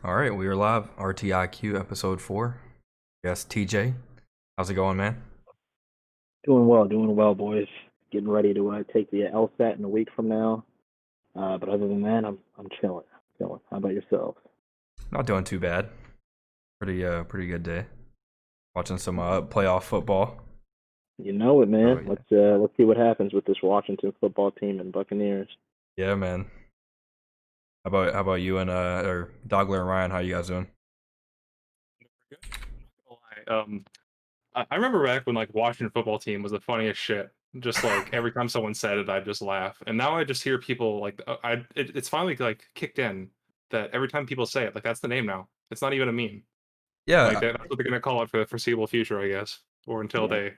All right, we are live. RTIQ episode 4. Yes, TJ. How's it going, man? Doing well, boys. Getting ready to take the LSAT in a week from now. But other than that, I'm chilling. Chilling. How about yourself? Not doing too bad. Pretty good day. Watching some playoff football. You know it, Oh man. yeah. Let's see what happens with this Washington football team and Buccaneers. Yeah, man. How about you and or Dogler and Ryan? How you guys doing? I remember back when like Washington football team was the funniest shit. Just like every time someone said it, I'd just laugh. And now I just hear people like it's finally like kicked in that every time people say it, like that's the name now. It's not even a meme. Like Yeah, that's what they're gonna call it for the foreseeable future, I guess, or until Yeah.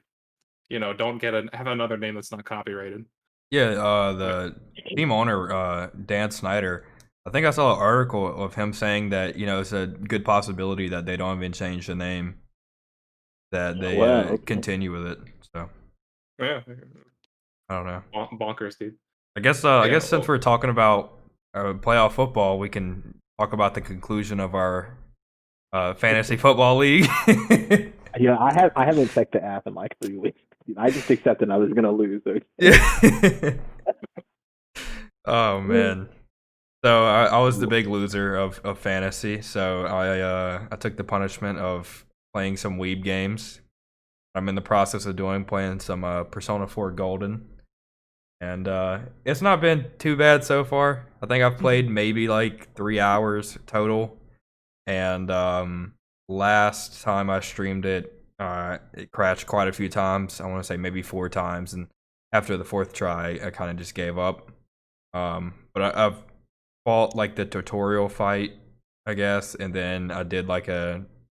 they, don't have another name that's not copyrighted. yeah. But The team owner, Dan Snyder. I think I saw an article of him saying that it's a good possibility that they don't even change the name, that Oh, they wow. Okay. continue with it. So yeah, I don't know. bonkers, dude. I Yeah. guess since we're talking about playoff football, we can talk about the conclusion of our fantasy football league. Yeah, I haven't checked the app in like 3 weeks. I just accepted I was gonna lose. Okay. Yeah. Oh man. So I was the big loser of fantasy. So I took the punishment of playing some Weeb games. I'm in the process of playing some Persona 4 Golden. And it's not been too bad so far. I think I've played maybe like 3 hours total. And last time I streamed it, it crashed quite a few times. I want to say maybe 4 times. And after the fourth try, I kind of just gave up. But I've fought like the tutorial fight, I guess. And then I did like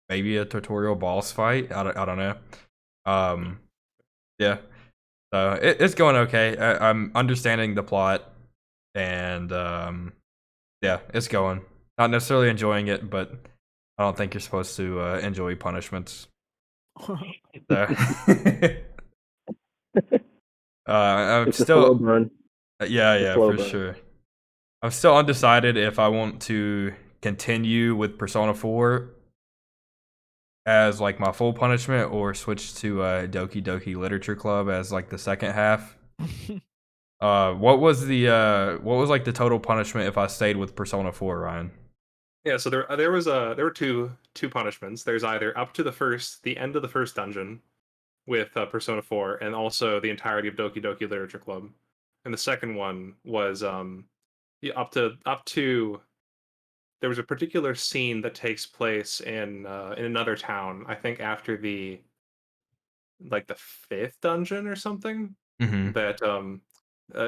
maybe a tutorial boss fight. I don't know. Yeah. So it's going okay. I'm understanding the plot, and yeah, it's going. Not necessarily enjoying it, but I don't think you're supposed to enjoy punishments. So, I'm It's a slow still, burn. yeah, It's a yeah, slow for burn. sure. I'm still undecided if I want to continue with Persona 4 as like my full punishment or switch to Doki Doki Literature Club as like the second half. What was like the total punishment if I stayed with Persona 4, Ryan? Yeah, so there were two punishments. There's either up to the end of the first dungeon with Persona 4, and also the entirety of Doki Doki Literature Club. And the second one was yeah, up to there was a particular scene that takes place in another town. I think after the like the fifth dungeon or something Mm-hmm. that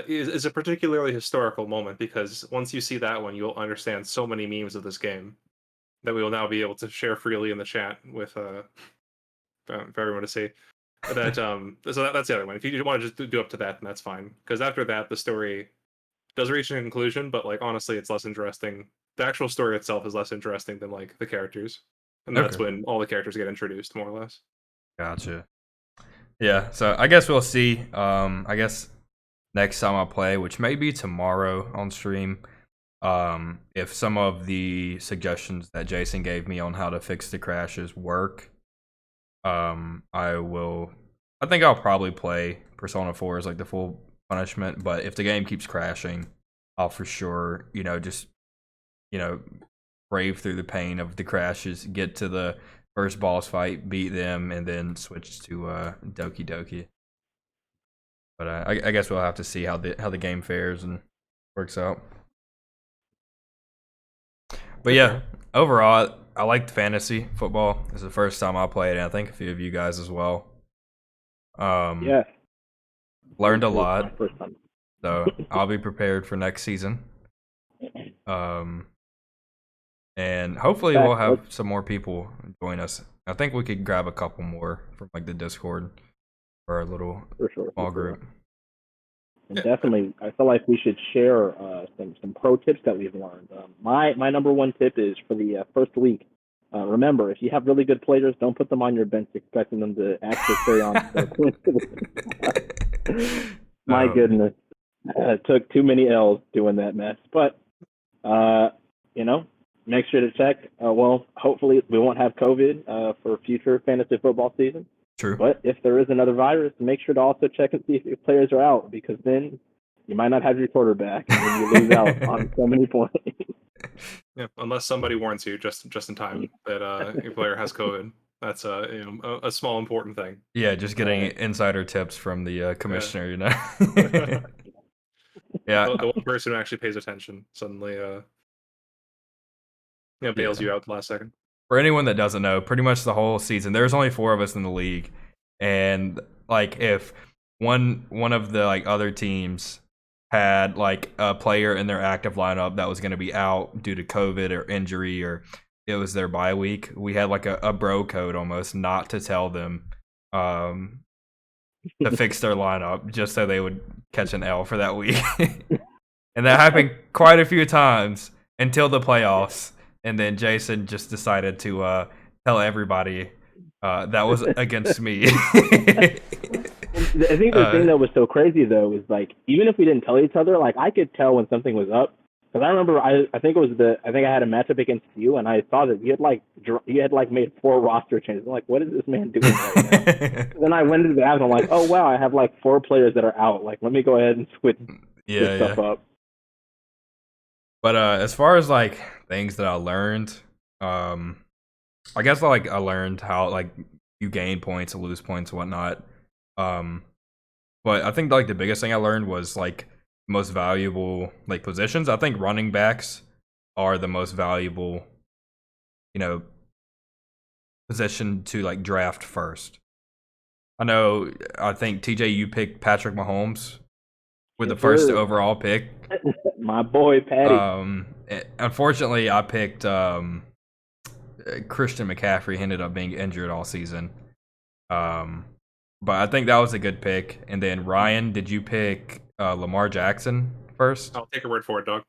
is a particularly historical moment because once you see that one, you'll understand so many memes of this game that we will now be able to share freely in the chat with for everyone to see. That that's the other one. If you want to just do up to that, then that's fine. Because after that, the story does reach a conclusion, but like honestly, it's less interesting. The actual story itself is less interesting than like the characters, and that's Okay, when all the characters get introduced, more or less. gotcha. Yeah, so I guess we'll see. I guess next time I play, which may be tomorrow on stream, if some of the suggestions that Jason gave me on how to fix the crashes work, I will. I think I'll probably play Persona 4 as like the full punishment. But if the game keeps crashing, I'll for sure, just you know, brave through the pain of the crashes, get to the first boss fight, beat them, and then switch to Doki Doki. But I guess we'll have to see how the game fares and works out. But For yeah, sure. overall, I liked fantasy football. It's the first time I played, and I think a few of you guys as well. Um, Yeah. Learned a It was my lot, first time. so I'll be prepared for next season. Um, and hopefully we'll Back. have some more people join us. I think we could grab a couple more from like the Discord for our little For sure. For small sure. group. And Yeah. definitely, I feel like we should share some pro tips that we've learned. My number one tip is for the first week. Remember, if you have really good players, don't put them on your bench expecting them to actually carry on their points. My um, goodness, took too many L's doing that mess. But uh, you know, make sure to check. Well, hopefully we won't have COVID for future fantasy football season. True. But if there is another virus, make sure to also check and see if your players are out, because then you might not have your quarterback and then you lose out on so many points. Yeah, unless somebody warns you just in time that your player has COVID. That's a small important thing. Yeah, just getting insider tips from the commissioner, you know. Yeah. The one person who actually pays attention suddenly bails you out the last second. For anyone that doesn't know, pretty much the whole season, there's only 4 of us in the league, and like if one of the like other teams had like a player in their active lineup that was going to be out due to COVID or injury, or it was their bye week, we had like a bro code almost not to tell them to fix their lineup just so they would catch an L for that week. And that happened quite a few times until the playoffs. And then Jason just decided to tell everybody that was against me. I think the thing that was so crazy though was like, even if we didn't tell each other, like I could tell when something was up. Because I remember, I think I had a matchup against you, and I saw that you had made 4 roster changes. I'm like, what is this man doing right now? Then I went into the app and I'm like, oh wow, I have like 4 players that are out. Like, let me go ahead and switch stuff up. But as far as like things that I learned, I guess I learned how like you gain points, lose points, whatnot. But I think like the biggest thing I learned was like most valuable like positions. I think running backs are the most valuable, position to like draft first. I think TJ, you picked Patrick Mahomes with the first overall pick. My boy Patty. Unfortunately, I picked Christian McCaffrey. He ended up being injured all season. But I think that was a good pick. And then Ryan, did you pick Lamar Jackson first? I'll take your word for it, dog.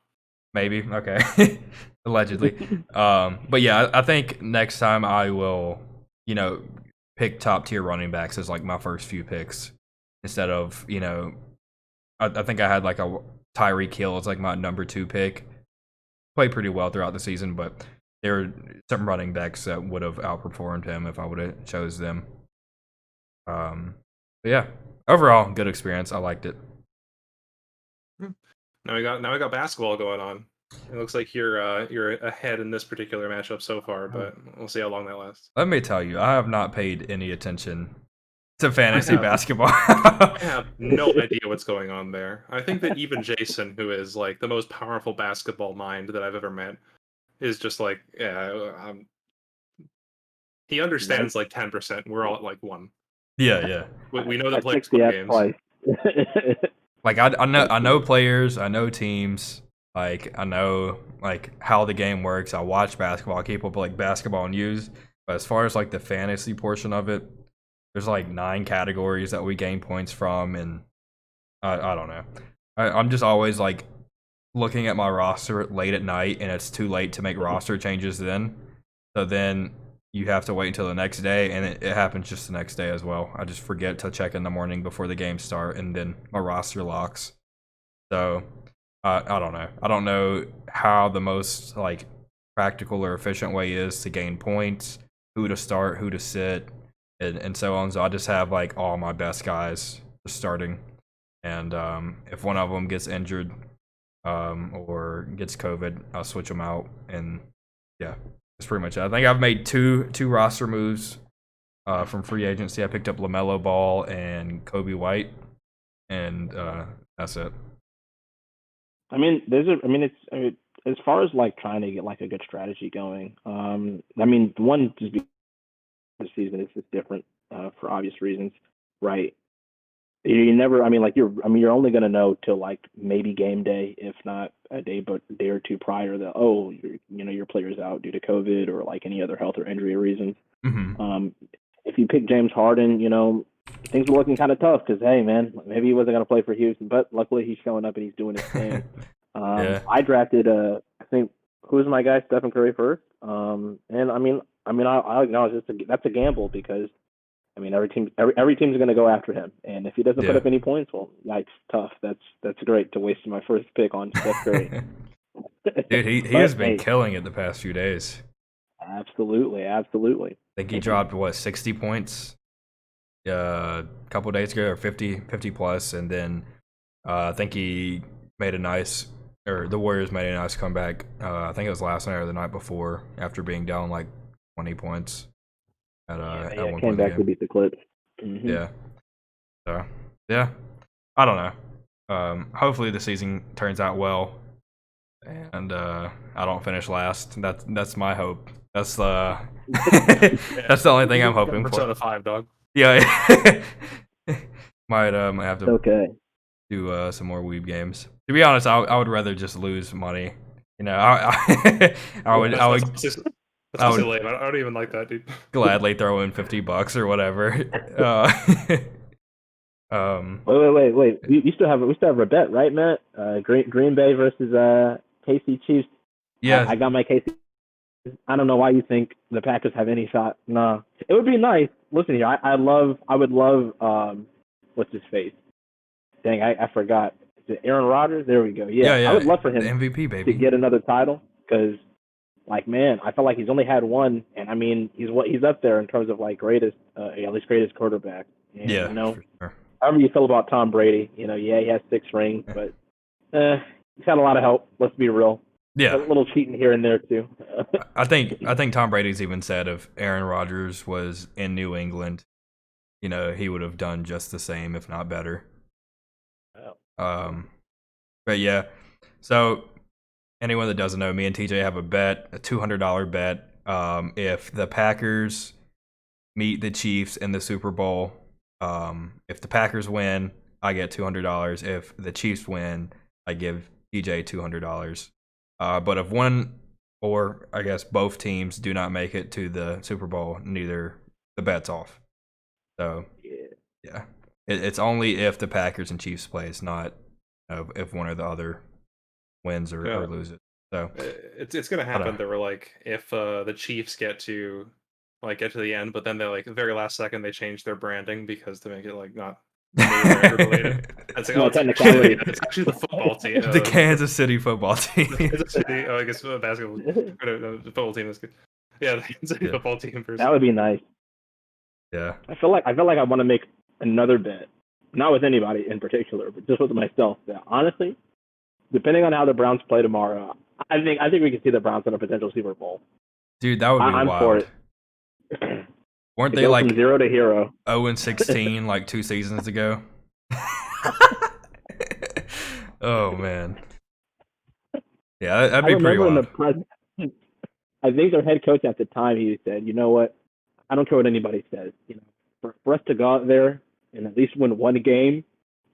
Maybe. Okay. Allegedly. But yeah, I think next time I will, pick top tier running backs as like my first few picks instead of, I think I had like a Tyreek Hill as like my number 2 pick. Played pretty well throughout the season, but there were some running backs that would have outperformed him if I would have chose them. But yeah, overall good experience. I liked it. Now we got basketball going on. It looks like you're ahead in this particular matchup so far, but we'll see how long that lasts. Let me tell you, I have not paid any attention to fantasy basketball. I have no idea what's going on there. I think that even Jason, who is like the most powerful basketball mind that I've ever met, is just like, he understands like 10%. We're all at like 1. Yeah. We know the players games. Like I know players, I know teams, like I know like how the game works. I watch basketball, I keep up with like basketball news. But as far as like the fantasy portion of it, there's like 9 categories that we gain points from, and I don't know. I'm just always like looking at my roster late at night, and it's too late to make roster changes then. So then you have to wait until the next day, and it happens just the next day as well. I just forget to check in the morning before the games start, and then my roster locks. So I don't know. I don't know how the most like practical or efficient way is to gain points, who to start, who to sit, and so on. So I just have like all my best guys just starting, and if one of them gets injured or gets COVID, I'll switch them out, and yeah. That's pretty much it. I think I've made two roster moves from free agency. I picked up LaMelo Ball and Kobe White, and that's it. I mean, as far as like trying to get like a good strategy going. One just because the season is just different for obvious reasons, right? You never. You're only gonna know till like maybe game day, if not a day or two prior that your player's out due to COVID or like any other health or injury reasons. Mm-hmm. If you pick James Harden, things were looking kind of tough because hey man, maybe he wasn't gonna play for Houston, but luckily he's showing up and he's doing his thing. Yeah. I drafted I think who's my guy, Stephen Curry first. And I acknowledge that's a gamble because. Every team's going to go after him, and if he doesn't put up any points, well, yikes, tough. That's great to waste my first pick on Steph Curry. Dude, he But, has been hey, killing it the past few days. absolutely, absolutely. I think he dropped what 60 points a couple days ago, or 50 plus, and then I think he made a nice, or the Warriors made a nice comeback. I think it was last night or the night before, after being down like 20 points Yeah, at yeah, one came point in the back to game. beat the Clips. Hmm. Yeah. So yeah, I don't know. Hopefully the season turns out well, and I don't finish last. That's my hope. That's Yeah, that's the only thing you I'm got hoping for. Persona 5, dog. Yeah. Might have to Okay. do some more weeb games. To be honest, I would rather just lose money. You know, I would I That's would that's I honestly would lame. I don't even like that, dude. gladly throw in $50 or whatever. Um, Wait. We still have a bet, right, Matt? Green Bay versus KC Chiefs. yeah, I got my KC. I don't know why you think the Packers have any shot. No, it would be nice. Listen here, I would love what's his face? Dang, I forgot. Is it Aaron Rodgers? There we go. Yeah, I would yeah, love for the him MVP to baby. get another title because, like, man, I feel like he's only had one, and I mean, he's up there in terms of like greatest, at least greatest quarterback. And Yeah, for sure. however you feel about Tom Brady, yeah, he has 6 rings, but he's had a lot of help. Let's be real. A Yeah, little cheating here and there too. I think Tom Brady's even said if Aaron Rodgers was in New England, you know, he would have done just the same, if not better. Um, but yeah, so anyone that doesn't know, me and TJ have a bet, a $200 bet. If the Packers meet the Chiefs in the Super Bowl, if the Packers win, I get $200. If the Chiefs win, I give TJ $200. But if one, or I guess both teams do not make it to the Super Bowl, neither the bet's off. So Yeah. yeah, it's only if the Packers and Chiefs play. It's not if one or the other wins Yeah, or loses. So it's gonna I don't happen know. that we're like if the Chiefs get to the end, but then they like the very last second they change their branding because to make it like not name brand related. It's like, oh, No yeah, technicality. it's actually the football team, The Kansas City football the team. Kansas City. Oh, I guess basketball. The football team is good. Yeah, the Kansas City Yeah, football team That versus. would be nice. yeah. I feel like I want to make another bet, not with anybody in particular, but just with myself. That honestly, depending on how the Browns play tomorrow, I think we can see the Browns in a potential Super Bowl. Dude, that would be I'm for wild. it. Weren't To they go from like zero to hero. 0-16 like 2 seasons ago? Oh man. Yeah, that'd I be pretty remember in the wild. press, I think their head coach at the time, he said, you know what? I don't care what anybody says. For us to go out there and at least win one game,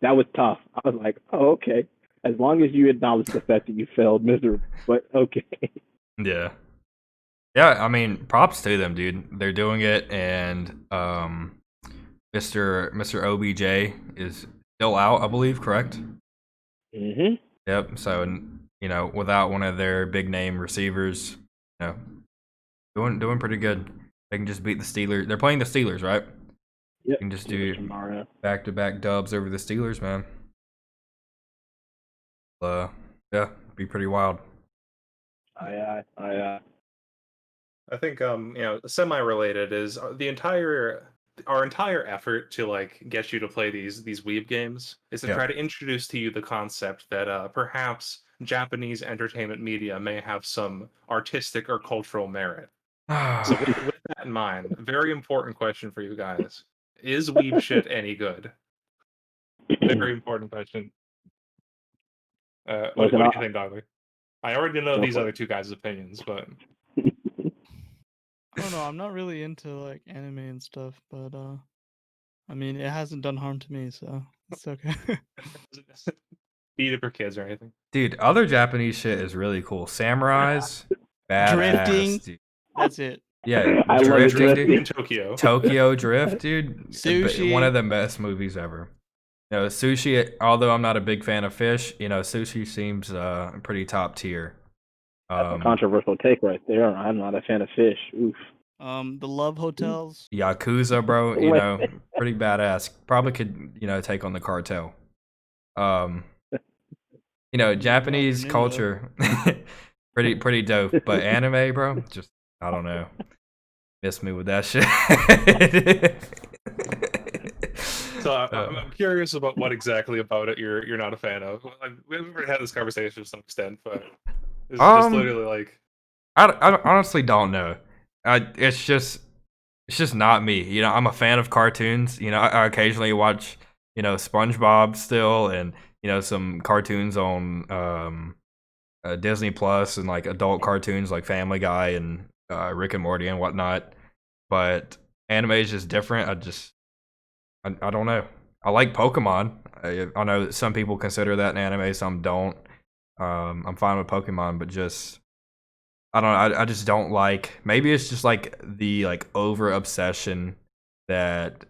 that was tough. I was like, oh, okay. As long as you acknowledge the fact that you failed miserably, but okay. Yeah. Yeah, I mean, props to them, dude. They're doing it, and Mr. OBJ is still out, I believe, correct? Hmm. Yep. So, you know, without one of their big name receivers, you know, doing pretty good. They can just beat the Steelers. They're playing the Steelers, right? They Yep. can just Steelers do tomorrow. back-to-back dubs over the Steelers, man. Uh, yeah, be pretty wild. I I think semi-related is our entire effort to like get you to play these weeb games is to Yeah. try to introduce to you the concept that perhaps Japanese entertainment media may have some artistic or cultural merit. So with that in mind, very important question for you guys: is weeb shit any good? Very important question. What Listen, do you I'll think, Doggy? I already know go these for other two guys' opinions, but it. I don't know. I'm not really into like anime and stuff, but I mean, it hasn't done harm to me, so it's okay. beat it for kids or anything. Dude, other Japanese shit is really cool. Samurais, Drifting. badass, dude. That's it. Yeah, I love it, drifting, drifting. In dude. Tokyo. Tokyo Drift, dude. Sushi. One of the best movies ever. You know, sushi. Although I'm not a big fan of fish, you know, sushi seems pretty top tier. That's a controversial take right there. I'm not a fan of fish. Oof. The love hotels. Yakuza, bro. You Wait. know, pretty badass. Probably could, you know, take on the cartel. Um, Japanese Ninja. culture, pretty dope. But anime, bro, just I don't know. Miss me with that shit. So I'm curious about what exactly about it you're not a fan of. Like, we've already had this conversation to some extent, but is it just literally like I honestly don't know. It's just not me. I'm a fan of cartoons. I occasionally watch SpongeBob still, and some cartoons on Disney Plus, and like adult cartoons like Family Guy and Rick and Morty and whatnot. But anime is just different. I don't know. I like Pokemon. I know that some people consider that an anime, some don't. I'm fine with Pokemon, but just I don't know. I just don't like. Maybe it's just like the over obsession that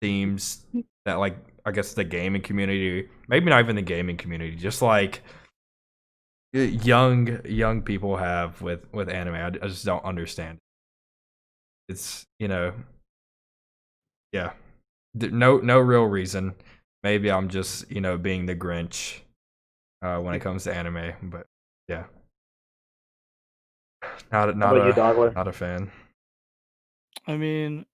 seems that I guess the gaming community, maybe not even the gaming community, just like young people have with anime. I just don't understand. It's yeah, no real reason. Maybe I'm just being the Grinch when it comes to anime, but yeah, How about you, Dogler? not a fan. I mean,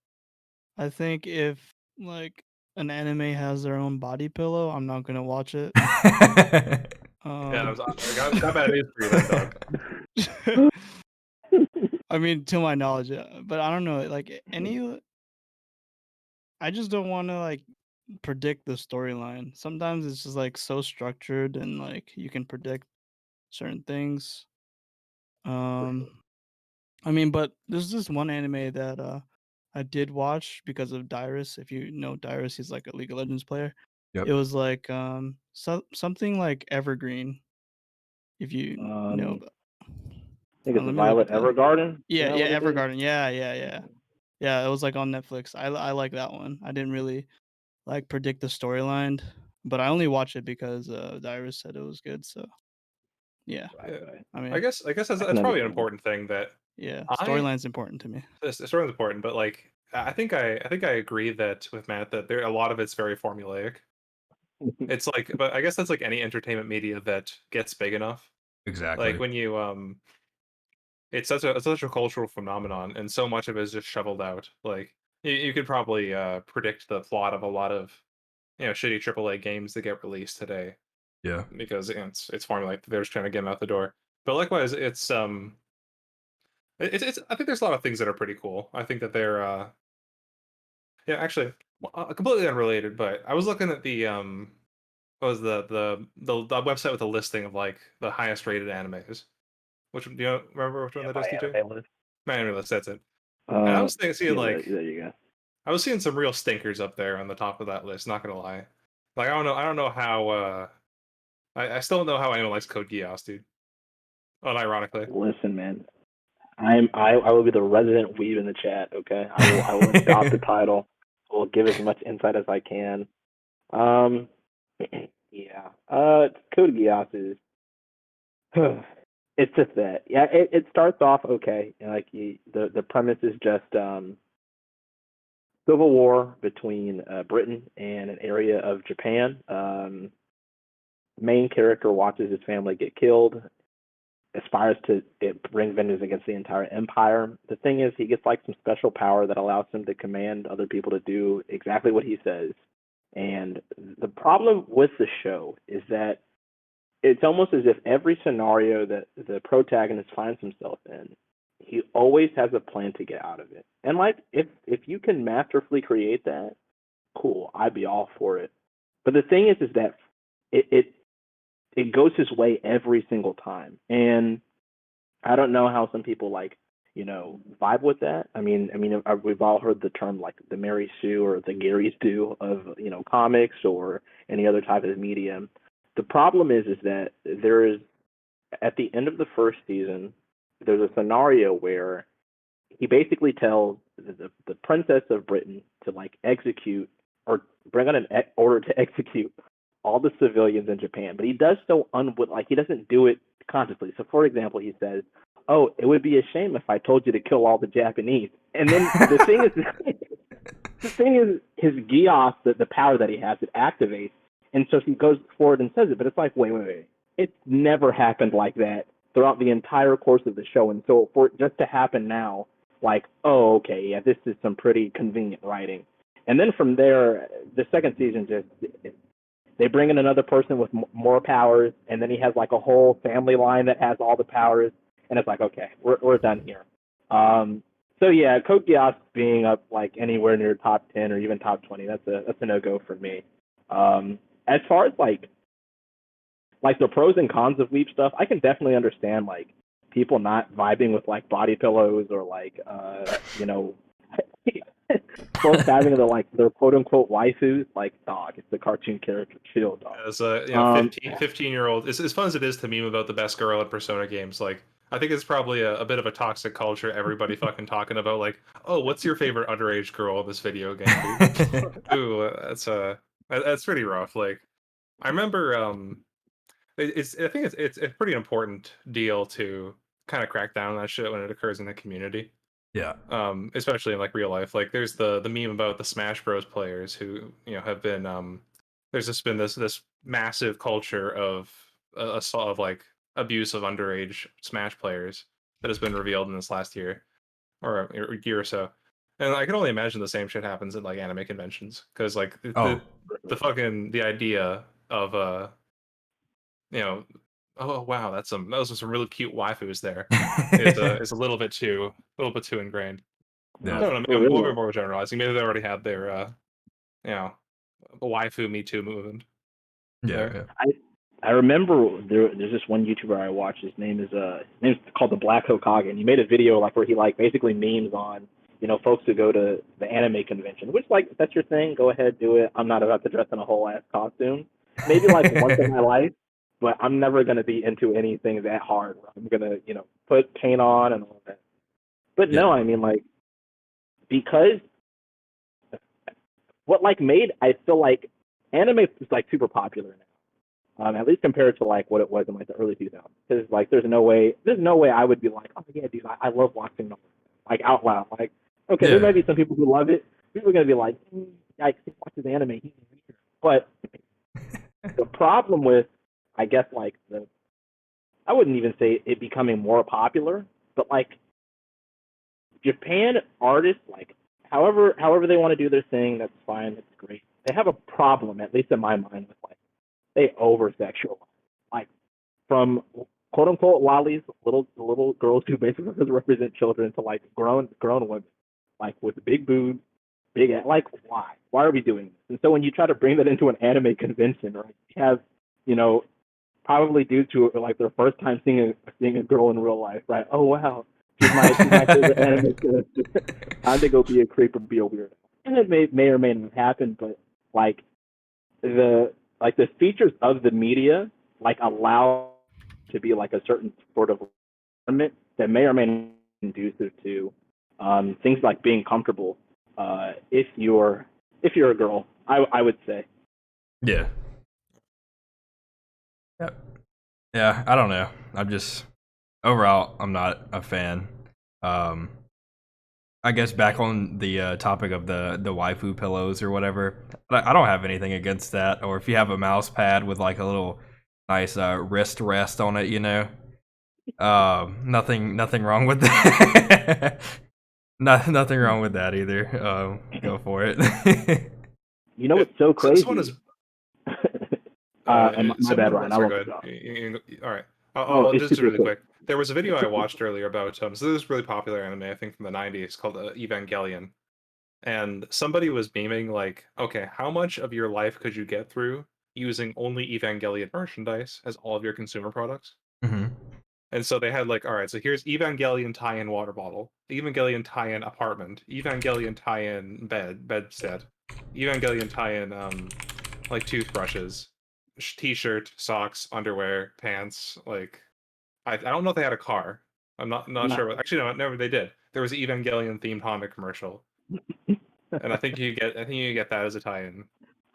I think if like an anime has their own body pillow, I'm not gonna watch it. yeah, Um, I got bad news for you then, dog. I mean, to my knowledge, but I don't know. Like I just don't want to like predict the storyline. Sometimes it's just like so structured and like you can predict certain things. Um, I mean, but there's this one anime that I did watch because of Dyrus. If you know Dyrus, he's like a League of Legends player. Yep. It was like something like Evergreen. If you know, I about, think it's let me look Violet at that. Evergarden. Yeah, Isn't that yeah, what it is? Evergarden. Yeah. It was like on Netflix. I like that one. I didn't really like predict the storyline, but I only watched it because Dyrus said it was good. So yeah, Yeah. I I mean, guess that's, I that's can probably an understand important thing that yeah, I storyline's important to me. this story's important, but like I think I agree that with Matt that there a lot of it's very formulaic. that. It's like, but I guess that's like any entertainment media that gets big enough. Like Exactly. when you it's such a cultural phenomenon, and so much of it is just shoveled out. Like you could probably predict the plot of a lot of shitty AAA games that get released today Yeah. because it's formulaic. They're just trying to get them out the door. But likewise, it's I think there's a lot of things that are pretty cool. I think that they're yeah, actually completely unrelated, but I was looking at the what was the website with a listing of like the highest rated animes. Which do you remember which one Yeah, that my is, DJ? anime list. My anime list, that's it. And I was seeing Yeah, like there you go. I was seeing some real stinkers up there on the top of that list, not gonna lie. Like I don't know how I still don't know how anyone likes Code Geass, dude. Unironically. Listen, man. I will be the resident weeb in the chat. Okay, I will adopt the title. I will give as much insight as I can. Yeah. Code Geass is. It's just that. Yeah, it starts off okay. Like the premise is just civil war between Britain and an area of Japan. Main character watches his family get killed, aspires to bring vengeance against the entire empire. The thing is, he gets like some special power that allows him to command other people to do exactly what he says. And the problem with the show is that it's almost as if every scenario that the protagonist finds himself in, he always has a plan to get out of it. And like, if you can masterfully create that, cool, I'd be all for it. But the thing is that it goes his way every single time, and I don't know how some people vibe with that. We've all heard the term like the Mary Sue or the Gary's do of comics or any other type of medium. The problem is that there is at the end of the first season, there's a scenario where he basically tells the princess of Britain to like execute or bring out an order to execute all the civilians in Japan, but he does so he doesn't do it consciously. So, for example, he says, "Oh, it would be a shame if I told you to kill all the Japanese." And then the thing is, his Geass, the power that he has, it activates, and so he goes forward and says it. But it's like, wait. it's never happened like that throughout the entire course of the show. And so for it just to happen now, like, oh, okay, yeah, this is some pretty convenient writing. And then from there, the second season just they bring in another person with more powers, and then he has like a whole family line that has all the powers, and it's like, okay, we're done here. So yeah, Code Geass being up like anywhere near top 10 or even top 20, that's a no go for me. As far as like the pros and cons of weeb stuff, I can definitely understand like people not vibing with like body pillows or like you know folks having their quote unquote waifus. Like, dog, it's the cartoon character. Chill, dog. As a 15-year-old, as fun as it is to meme about the best girl in Persona games, like I think it's probably a bit of a toxic culture. Everybody fucking talking about like, oh, what's your favorite underage girl in this video game? Dude? Ooh, that's pretty rough. Like, I remember I think it's a pretty important deal to kind of crack down on that shit when it occurs in the community. Yeah. Especially in like real life. Like there's the meme about the Smash Bros players who, have been there's just been this massive culture of of like abuse of underage Smash players that has been revealed in this last year or a year or so. And I can only imagine the same shit happens at like anime conventions because like Oh, the idea of you know, oh wow, those are some really cute waifus there. Is a little bit too ingrained. I yeah. don't know, For maybe real. more generalizing. Maybe they already had their you know, waifu Me Too movement Yeah. there. Yeah. I remember there's this one YouTuber I watched. His name's called the Black Hokage, and he made a video like where he like basically memes on folks who go to the anime convention. Which like if that's your thing, go ahead, do it. I'm not about to dress in a whole ass costume. Maybe like once in my life, but I'm never gonna be into anything that hard. Where I'm gonna put paint on and all that. But Yeah. no, I mean like because what like made I feel like anime is like super popular now. At least compared to like what it was in like the early 2000s. Because like there's no way I would be like, oh yeah, dude, I love watching them like out loud. Like, okay, there Yeah. might be some people who love it. People are gonna be like, yikes, he watches anime. He's weird. But the problem with, I guess, like I wouldn't even say it becoming more popular, but like Japan artists, like however they want to do their thing, that's fine, that's great. They have a problem, at least in my mind, with like they over sexualize. Like from quote unquote lollies, little girls who basically represent children, to like grown women, like with big boobs, like why? Why are we doing this? And so when you try to bring that into an anime convention, right, you have, probably due to like their first time seeing a girl in real life, right? Oh wow, she's my favorite anime character. Time to go be a creep or be a weirdo. And it may or may not happen, but like the features of the media like allow to be like a certain sort of environment that may or may not be conducive to things like being comfortable if you're a girl. I would say. Yeah. Yep. Yeah. I don't know. I'm just overall, I'm not a fan. I guess back on the topic of the waifu pillows or whatever, I don't have anything against that. Or if you have a mouse pad with like a little nice wrist rest on it, nothing wrong with that. Nothing wrong with that either. Go for it. You know what's so So crazy? this one is and my similar. bad, Ryan. I Sorry, won't go talk. ahead. All right. Oh, I'll it's just super really quick. quick. There was a video I watched earlier about so this is really popular anime, I think from the 90s, called Evangelion. And somebody was memeing like, okay, how much of your life could you get through using only Evangelion merchandise as all of your consumer products? Hmm. And so they had like, all right, so here's Evangelion tie-in water bottle, Evangelion tie-in apartment, Evangelion tie-in bedstead, Evangelion tie-in like toothbrushes, t-shirt, socks, underwear, pants. Like, I don't know if they had a car. I'm not No, sure. Actually, no, never. They did. There was an Evangelion themed Honda commercial, and I think you get that as a tie-in.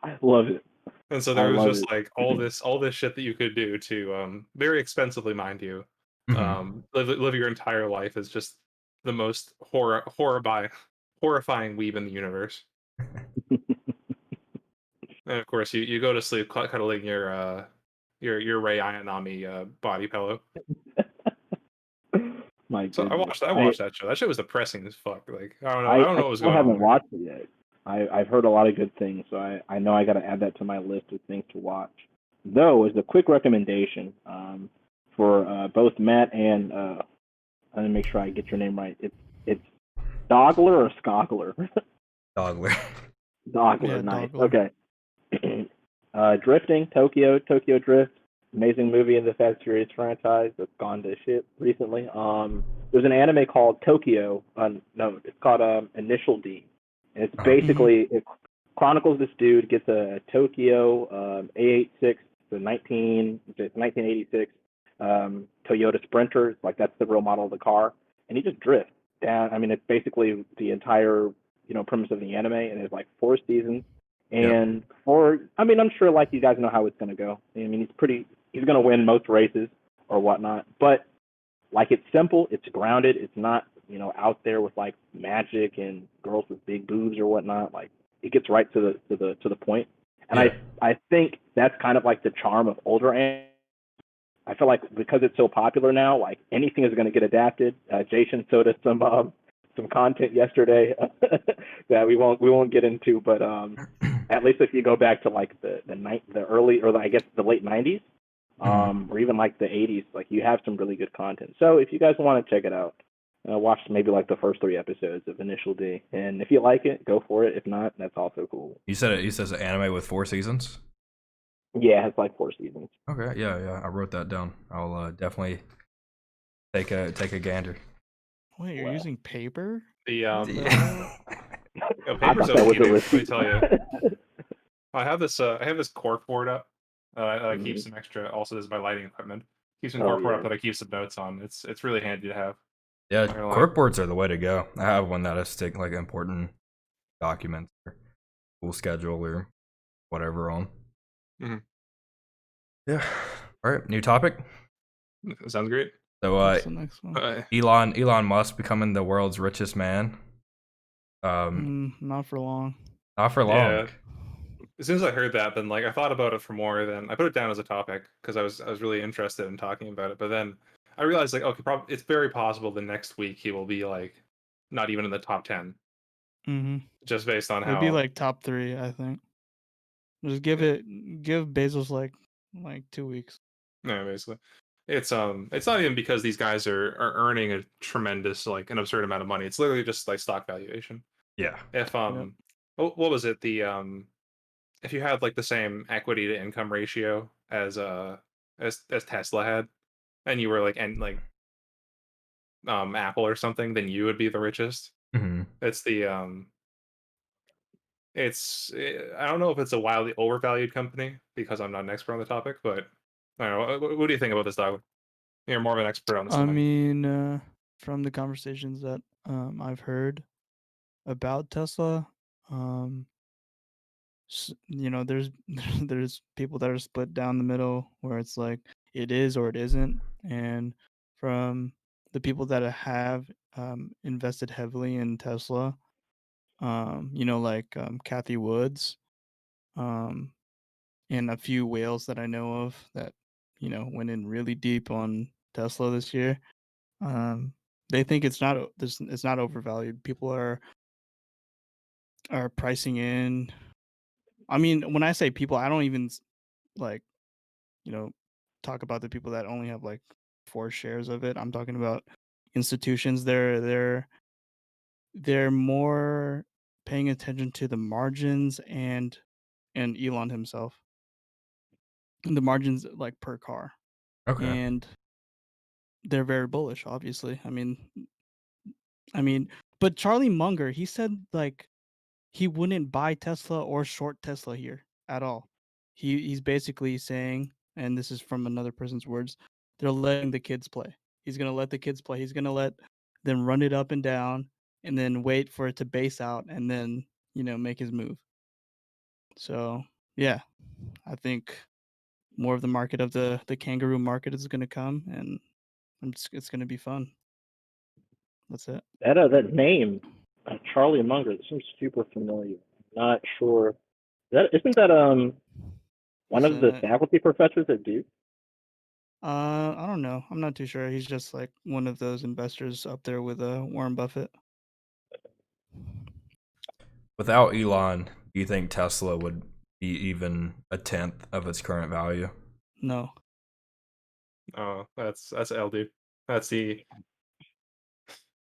I love it. And so I there was love just it. like all this shit that you could do to very expensively, mind you, Hmm. live your entire life as just the most horrifying weeb in the universe. And of course, you go to sleep cuddling your Rei Ayanami body pillow. My So goodness. I watched that show. That shit was depressing as fuck. Like I don't know I what was still going on haven't there. watched it yet. I've heard a lot of good things, so I know I got to add that to my list of things to watch. Though, as a quick recommendation, for both Matt and let me make sure I get your name right. It's Dogler or Skogler? Dogler. Dogler, Yeah, nice. Dogler. Okay. Drifting, Tokyo Drift. Amazing movie in the Fast and Furious franchise that's gone to shit recently. There's an anime called Tokyo. No, it's called Initial D, and it's Uh-huh. basically it chronicles this dude gets a Tokyo A86, the 1986 Toyota Sprinter. Like that's the real model of the car, and he just drifts down. I mean, it's basically the entire premise of the anime, and there's like 4 seasons. And I mean, I'm sure like you guys know how it's gonna go. I mean, he's gonna win most races or whatnot. But like, it's simple, it's grounded, it's not out there with like magic and girls with big boobs or whatnot. Like, it gets right to the point. And Yeah. I think that's kind of like the charm of older anime. I feel like because it's so popular now, like anything is going to get adapted. Jason showed us some content yesterday that we won't get into, but at least if you go back to like the early, or I guess the late 90s, or even like the 80s, like you have some really good content. So if you guys want to check it out, watch maybe like the first 3 episodes of Initial D, and if you like it, go for it. If not, that's also cool. You said it. You said it's an anime with 4 seasons. Yeah, it's like 4 seasons. Okay, yeah. I wrote that down. I'll definitely take a gander. Wait, you're Wow. using paper? The Yeah. paper's I thought that was OP, a dude, let me receipt. tell you. I have this cork board up. I keep some extra. Also, this is my lighting equipment. Keep some Oh, cork board yeah. up that I keep some notes on. It's really handy to have. Yeah, Not gonna lie. corkboards are the way to go. I have one that I stick like important documents or school schedule or whatever on. Mhm. Yeah. All right, new topic. Sounds great. So What's the next one? Elon Musk becoming the world's richest man. Not for long. Not for long. Yeah. As soon as I heard that, then like I thought about it for more. Then I put it down as a topic because I was really interested in talking about it. But then I realized like okay, it's very possible the next week he will be like not even in the top 10, Mm-hmm. just based on It'll how be like top 3, I think. Just give Bezos like 2 weeks. yeah, basically. It's not even because these guys are earning a tremendous like an absurd amount of money. It's literally just like stock valuation. Yeah. If what was it, the if you had like the same equity to income ratio as Tesla had, and you were like Apple or something, then you would be the richest. Mhm. It's the I don't know if it's a wildly overvalued company because I'm not an expert on the topic, but I don't know. What do you think about this, dog? You're more of an expert on this I than me. mean, from the conversations that I've heard about Tesla, there's there's people that are split down the middle where it's like it is or it isn't, and from the people that have invested heavily in Tesla, like Kathy Woods, um, and a few whales that I know of that went in really deep on Tesla this year. They think it's not overvalued. People are pricing in. I mean, when I say people, I don't even like talk about the people that only have like 4 shares of it. I'm talking about institutions. They're more paying attention to the margins and Elon himself. The margins like per car, Okay. and they're very bullish. Obviously, I mean, but Charlie Munger, he said like he wouldn't buy Tesla or short Tesla here at all. He's basically saying, and this is from another person's words, they're letting the kids play. He's gonna let the kids play. He's gonna let them run it up and down, and then wait for it to base out, and then make his move. So yeah, I think more of the market of the kangaroo market is gonna come, and it's gonna be fun. That's it. That name, Charlie Munger, that seems super familiar. Not sure. Isn't that One of the Senate. faculty professors at Duke. I don't know. I'm not too sure. He's just like one of those investors up there with Warren Buffett. Without Elon, do you think Tesla would be even a tenth of its current value? No. Oh, that's L, dude. That's the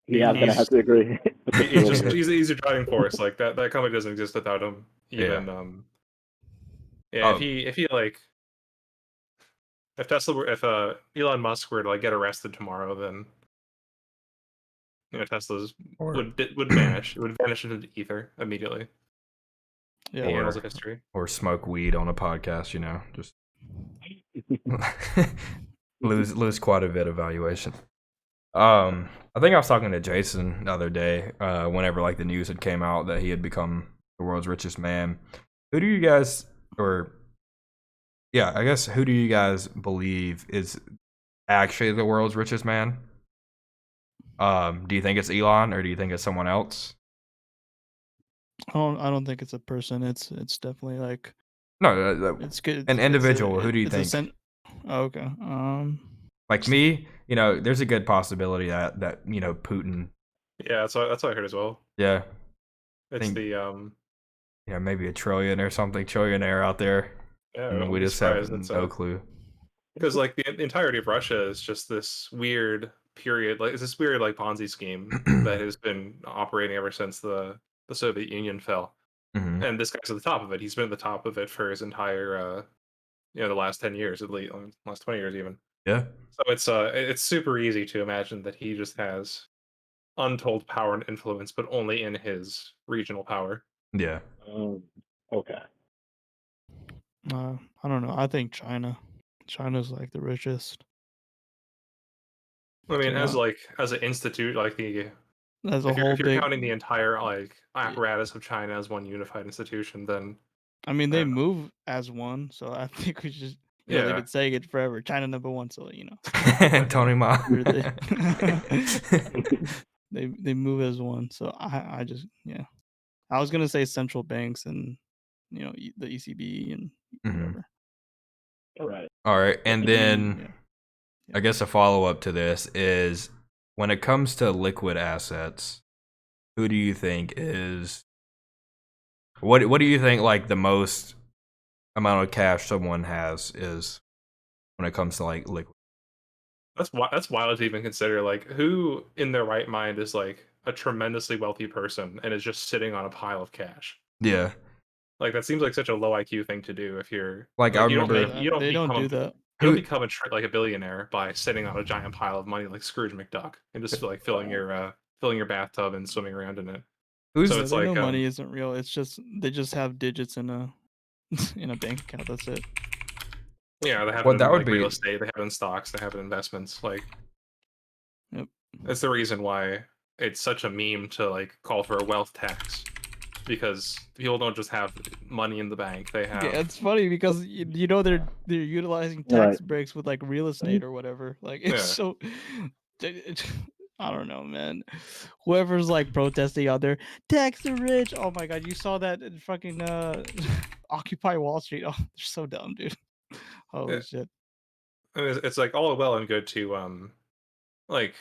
Yeah, I'm gonna he's have to agree. with the he's field just here. he's a driving force. Like that company doesn't exist without him. Even yeah, Oh, if he like if Tesla were if Elon Musk were to like get arrested tomorrow, then Tesla's or would vanish. It would vanish into the ether immediately. Yeah. The annals or of history. or smoke weed on a podcast, just lose quite a bit of valuation. I think I was talking to Jason the other day, whenever like the news had came out that he had become the world's richest man. Who do you guys, or yeah, I guess who do you guys believe is actually the world's richest man? Do you think it's Elon or do you think it's someone else? I don't think it's a person. It's definitely like No, it's good. an individual. Who do you it's a think? Oh, okay. Like me, there's a good possibility that Putin. Yeah, that's what I heard as well. Yeah, It's think the maybe a trillion or something, trillionaire out there, yeah, I and wouldn't we be just have surprised. It's no clue. because like the entirety of Russia is just this weird period, like it's this weird like Ponzi scheme that has been operating ever since the Soviet Union fell. Hmm. And this guy's at the top of it. He's been at the top of it for his entire the last 10 years at least, last 20 years even. Yeah, So it's super easy to imagine that he just has untold power and influence, but only in his regional power. yeah. Okay. I don't know. I think China. China's like the richest. I mean, Yeah. as an institute, like the As a whole if you're big. counting the entire like apparatus of China as one unified institution, then I mean, they uh, move as one, so I think we just they've yeah, been saying it forever. China number one, so Tony Ma. they they move as one. So I just I was gonna say central banks and the ECB and Mhm. whatever. All right. All right, and then Yeah. I guess a follow up to this is when it comes to liquid assets, who do you think is what do you think like the most amount of cash someone has is when it comes to like liquid? that's wild to even consider. Like, who in their right mind is like a tremendously wealthy person and is just sitting on a pile of cash? Yeah, Like, that seems like such a low IQ thing to do. If you're like I like, you don't remember make you don't They don't become do that. you don't who become like a billionaire by sitting on a giant pile of money like Scrooge McDuck and just like filling your bathtub and swimming around in it. who's So Yeah, it's they know like money isn't real. It's just they just have digits in a in a bank account. That's it. yeah, they have what it that in would like be real estate, they have it in stocks, they have it in investments. Like, Yep. that's the reason why it's such a meme to like call for a wealth tax, because people don't just have money in the bank; they have Yeah, it's funny because they're utilizing Right. tax breaks with like real estate or whatever. Like it's Yeah. so I don't know, man. Whoever's like protesting out there, tax the rich. Oh my god, you saw that in fucking Occupy Wall Street. Oh, they're so dumb, dude. Holy Yeah. shit. and it's like all well and good to like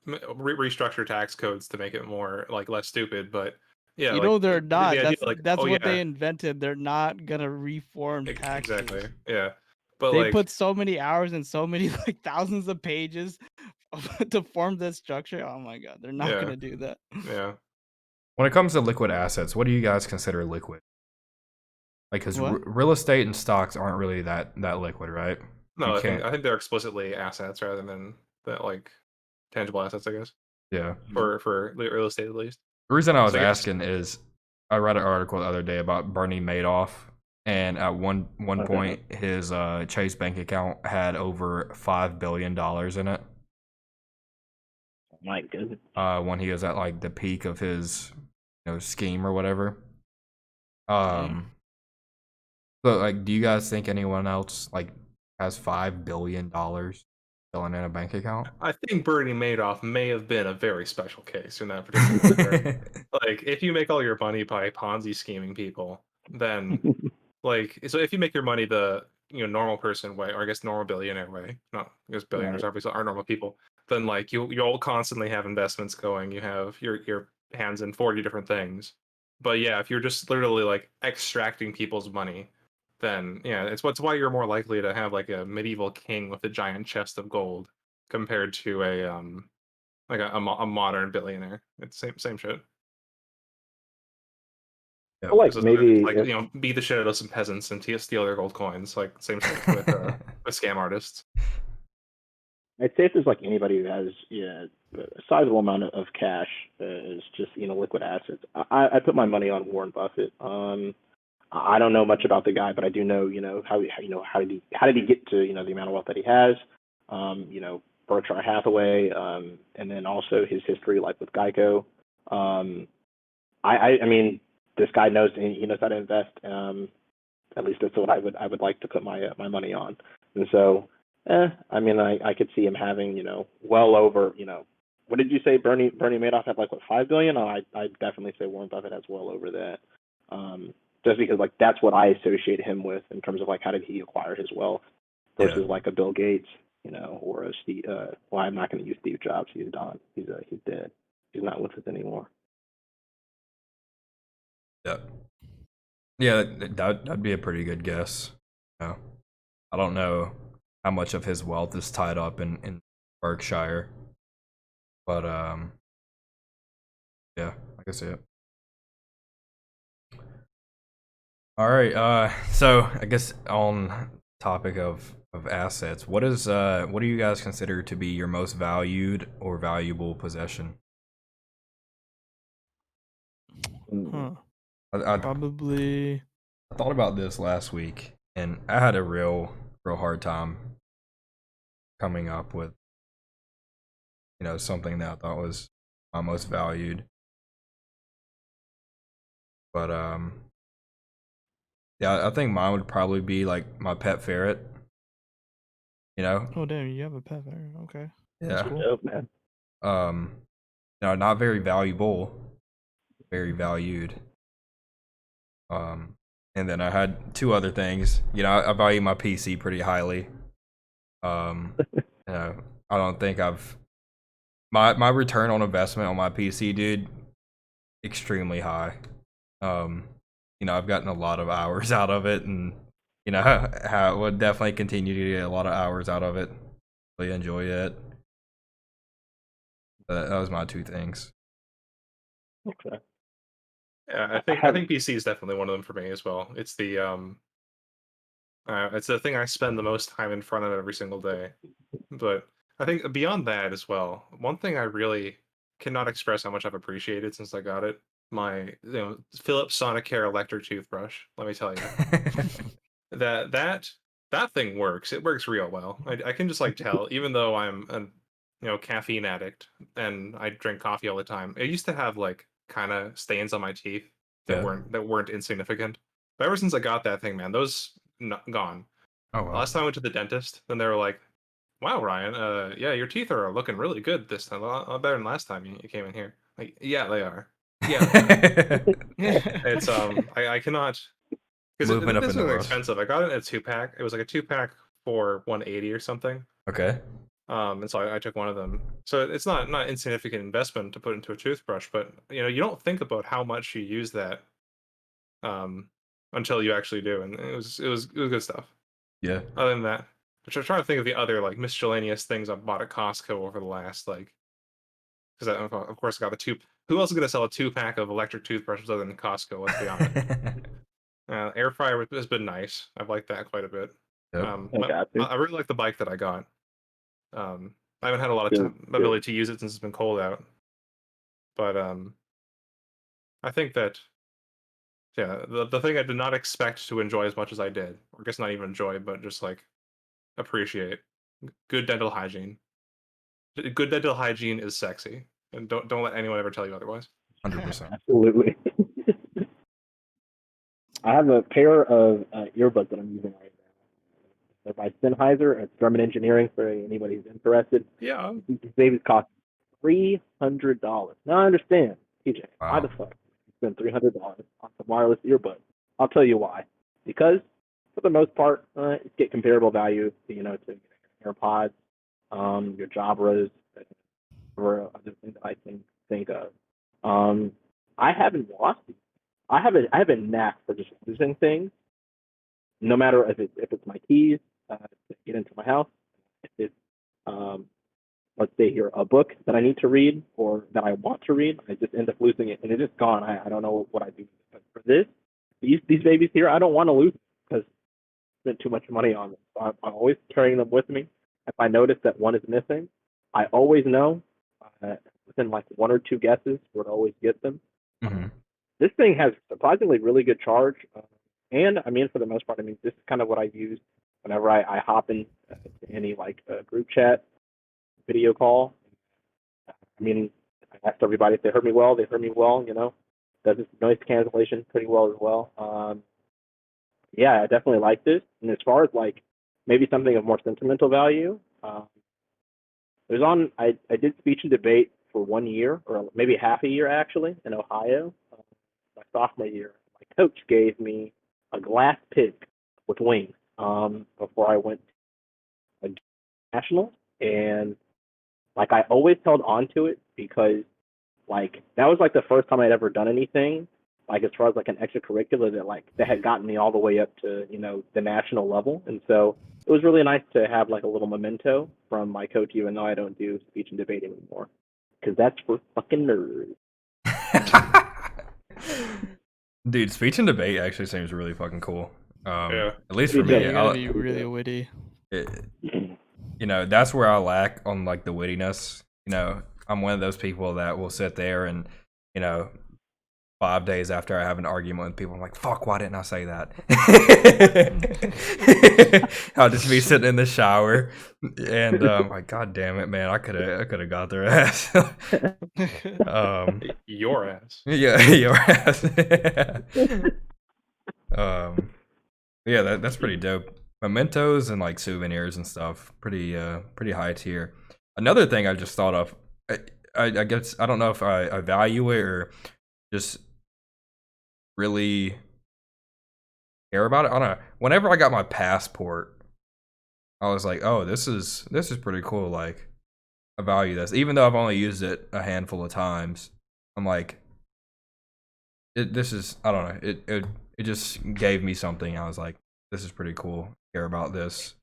restructure tax codes to make it more like less stupid, but yeah, You like know they're the not. idea like, That's oh what they yeah, invented. They're not gonna reform taxes. exactly, yeah, but They like put so many hours and so many like thousands of pages to form this structure. Oh my god, they're not yeah, gonna do that. yeah. when it comes to liquid assets, what do you guys consider liquid? Like, because What? real estate and stocks aren't really that liquid, right? No, You I can't. think they're explicitly assets rather than that like tangible assets, I guess, Yeah. for real estate at least. The reason I was So I guess asking is I read an article the other day about Bernie Madoff, and at one Okay. point his Chase bank account had over $5 billion in it. My goodness. When he was at like the peak of his scheme or whatever. Damn. But like, do you guys think anyone else like has $5 billion filling in a bank account? I think Bernie Madoff may have been a very special case in that particular regard. Like, if you make all your money by Ponzi scheming people, then Like, so if you make your money the normal person way, or I guess normal billionaire way, not because billionaires Right. obviously are normal people, then like you'll constantly have investments going. You have your hands in 40 different things. But yeah, if you're just literally like extracting people's money, then yeah, it's why you're more likely to have like a medieval king with a giant chest of gold compared to a like a modern billionaire. It's same shit. Yep. But like It's maybe like if beat the shit out of some peasants and steal their gold coins. Like same shit with scam artists. I'd say if there's like anybody who has a sizable amount of cash as just liquid assets, I put my money on Warren Buffett. I don't know much about the guy, but I do know how did he get to the amount of wealth that he has. Berkshire Hathaway, and then also his history like with Geico. I mean this guy knows he knows how to invest. At least that's what I would like to put my money on. And so, I mean, I could see him having well over what did you say Bernie Madoff had like what 5 billion? I definitely say Warren Buffett has well over that. Just because like that's what I associate him with in terms of like how did he acquire his wealth versus like a Bill Gates, or a Steve. Well, I'm not going to use Steve Jobs. He's done. He's dead. He's not with us anymore. Yep. Yeah, that'd be a pretty good guess. Yeah. I don't know how much of his wealth is tied up in Berkshire, but yeah, I can see it. All right, so I guess on topic of assets, what do you guys consider to be your most valued or valuable possession? Huh. I Probably. thought about this last week, and I had a real hard time coming up with something that I thought was my most valued. But yeah, I think mine would probably be like my pet ferret. You know, Oh damn, you have a pet there. Okay, that's yeah. cool. Dope, man. Um, not very valuable, very valued. And then I had two other things. I value my PC pretty highly. I don't think my return on investment on my PC, dude, extremely high. Um, I've gotten a lot of hours out of it, and how would definitely continue to get a lot of hours out of it. Really enjoy it. That was my two things. Okay. Yeah, I I have think PC is definitely one of them for me as well. It's the thing I spend the most time in front of every single day. But I think beyond that as well, one thing I really cannot express how much I've appreciated since I got it, my Philips Sonicare electric toothbrush. Let me tell you, that that that thing works. It works real well. I can just like tell, even though I'm a caffeine addict and I drink coffee all the time. It used to have like kind of stains on my teeth Yeah. that weren't insignificant. But ever since I got that thing, man, those gone. Oh well. Last time I went to the dentist, then they were like, "Wow, Ryan, yeah, your teeth are looking really good this time. A lot better than last time you came in here." Like, yeah, they are. Yeah, they are. It's I cannot because Moving up this in the was world. expensive. I got it in a 2-pack. It was like a 2-pack for 180 or something. Okay. And so I took one of them. So it's not insignificant investment to put into a toothbrush, but you don't think about how much you use that um until you actually do, and it was good stuff. Yeah. Other than that, which I'm trying to think of the other like miscellaneous things I've bought at Costco over the last like because of course I got the two. Who else is gonna sell a 2-pack of electric toothbrushes other than Costco? Let's be honest. Air fryer has been nice. I've liked that quite a bit. Yep. I got you. I really like the bike that I got. I haven't had a lot of Good, time good. ability to use it since it's been cold out, but I think that yeah, the thing I did not expect to enjoy as much as I did, or I guess not even enjoy, but just like appreciate, good dental hygiene. Good dental hygiene is sexy, and don't let anyone ever tell you otherwise. 100%. Absolutely. I have a pair of earbuds that I'm using right now. They're by Sennheiser. It's German engineering for anybody who's interested. Yeah, These babies cost $300. Now I understand, TJ. Why Wow. the fuck you spend $300 on some wireless earbuds? I'll tell you why. because for the most part, get comparable value, to AirPods, your Jabras, or other things that I can think of. I haven't lost. I have a knack for just losing things, no matter if it's my keys to get into my house, if it's um, let's say here a book that I need to read or that I want to read. I just end up losing it, and it's just gone. I don't know what I do. But for these babies here, I don't want to lose because I spent too much money on them. So I'm always carrying them with me. If I notice that one is missing, I always know within like one or two guesses where to always get them. Mm-hmm. This thing has surprisingly really good charge, and I mean for the most part, I mean this is kind of what I use whenever I hop in to any like group chat, video call. I mean, I asked everybody if they heard me well. They heard me well. Does this noise cancellation pretty well as well. Yeah, I definitely like this. And as far as like maybe something of more sentimental value, there's on. I did speech and debate for 1 year or maybe half a year actually in Ohio. My sophomore year, my coach gave me a glass pig with wings before I went to national, and like I always held on to it because like that was like the first time I'd ever done anything like as far as like an extracurricular that had gotten me all the way up to the national level, and so it was really nice to have like a little memento from my coach, even though I don't do speech and debate anymore, because that's for fucking nerds. Dude, speech and debate actually seems really fucking cool. Yeah. At least for Yeah, me, You gotta be really witty. that's where I lack on like the wittiness. I'm one of those people that will sit there and 5 days after I have an argument with people, I'm like, fuck, why didn't I say that? I'll just be sitting in the shower and like, god damn it, man, I could have got their ass. Your ass. Yeah, your ass. Yeah, that's pretty dope. Mementos and like souvenirs and stuff, pretty high tier. Another thing I just thought of, I guess I don't know if I value it or just really care about it. I don't know. Whenever I got my passport, I was like, oh, this is pretty cool. Like, I value this, even though I've only used it a handful of times. I'm like, this is, I don't know. It just gave me something. I was like, this is pretty cool. Care about this.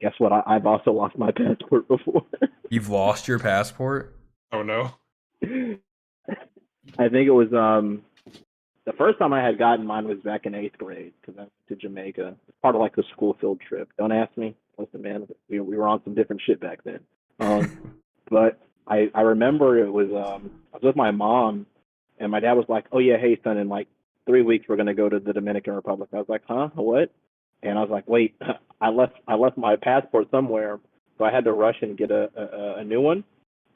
Guess what? I've also lost my passport before. You've lost your passport? Oh no. I think it was the first time I had gotten mine was back in 8th grade because I went to Jamaica. It's part of like the school field trip. Don't ask me. Listen, man, we were on some different shit back then. But I remember it was I was with my mom, and my dad was like, "Oh yeah, hey son, in like 3 weeks we're gonna go to the Dominican Republic." I was like, "Huh? What?" And I was like, "Wait, I left my passport somewhere, so I had to rush and get a new one."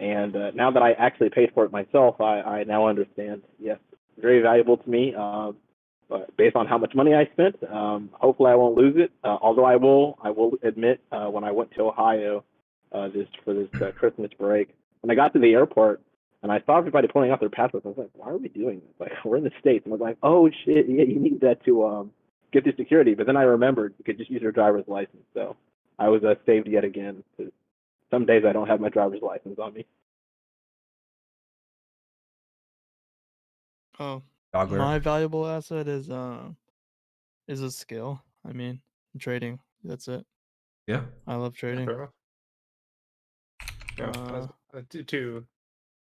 And now that I actually paid for it myself, I now understand. Yes, very valuable to me. But based on how much money I spent, hopefully I won't lose it. Although I will admit when I went to Ohio this Christmas break, when I got to the airport and I saw everybody pulling out their passports, I was like, "Why are we doing this? Like, we're in the States." And I was like, "Oh shit, yeah, you need that to get through security." But then I remembered you could just use your driver's license, so I was saved yet again. Some days I don't have my driver's license on me. Oh, Dogler. my valuable asset is a skill. I mean, trading. That's it. Yeah. I love trading. Fair enough. Yeah.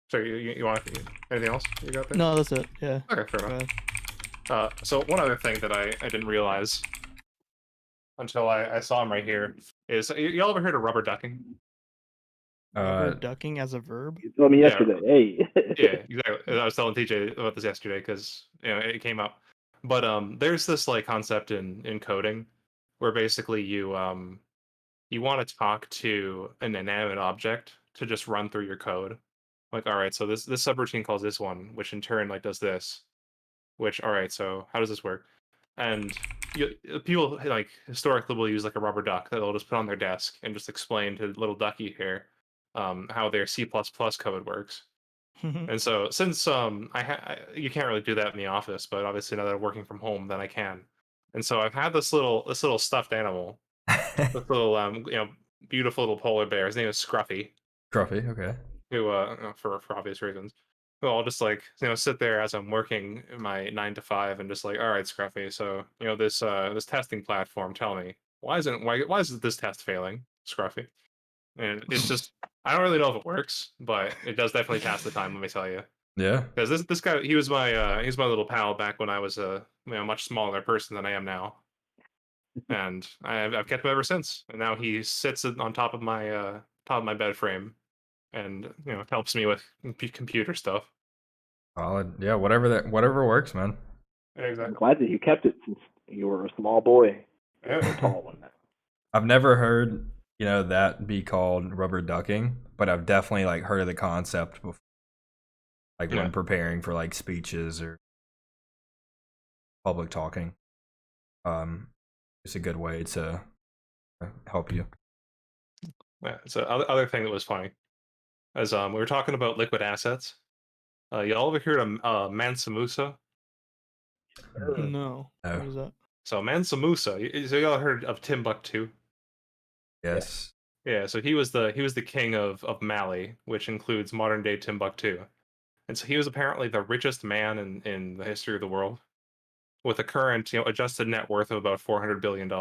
Sorry, you want anything else you got there? No, that's it. Yeah. Okay, fair enough. So one other thing that I didn't realize until I saw him right here is y'all ever heard of rubber ducking? Rubber ducking as a verb? You told me Yeah. yesterday. Hey. Yeah, exactly. I was telling TJ about this yesterday because it came up. But there's this like concept in coding where basically you want to talk to an inanimate object to just run through your code. Like, all right, so this subroutine calls this one, which in turn like does this. Which, all right, so how does this work? And people like historically will use like a rubber duck that they'll just put on their desk and just explain to little ducky here how their C++ code works. And so since you can't really do that in the office, but obviously now that I'm working from home, then I can. And so I've had this little stuffed animal, this little beautiful little polar bear. His name is Scruffy, Scruffy, okay. who for obvious reasons. Who I'll just like sit there as I'm working my 9 to 5 and just like, all right, Scruffy. So this testing platform, tell me why is this test failing, Scruffy? And it's just I don't really know if it works, but it does definitely pass the time. Let me tell you. Yeah. Because this guy, he was my little pal back when I was a much smaller person than I am now, and I've kept him ever since. And now he sits on top of my bed frame, and helps me with computer stuff. Solid. Yeah, whatever works, man. Yeah, I'm exactly. glad that you kept it since you were a small boy, Yeah. a tall one. I've never heard, that be called rubber ducking, but I've definitely like heard of the concept before. Like Yeah. when preparing for like speeches or public talking. It's a good way to help you. Yeah. So other thing that was funny, as we were talking about liquid assets. Y'all ever heard of Mansa Musa? No. No. What is that? So Mansa Musa. So y'all heard of Timbuktu? Yes. Yeah, so he was the king of Mali, which includes modern day Timbuktu. And so he was apparently the richest man in the history of the world, with a current, adjusted net worth of about $400 billion.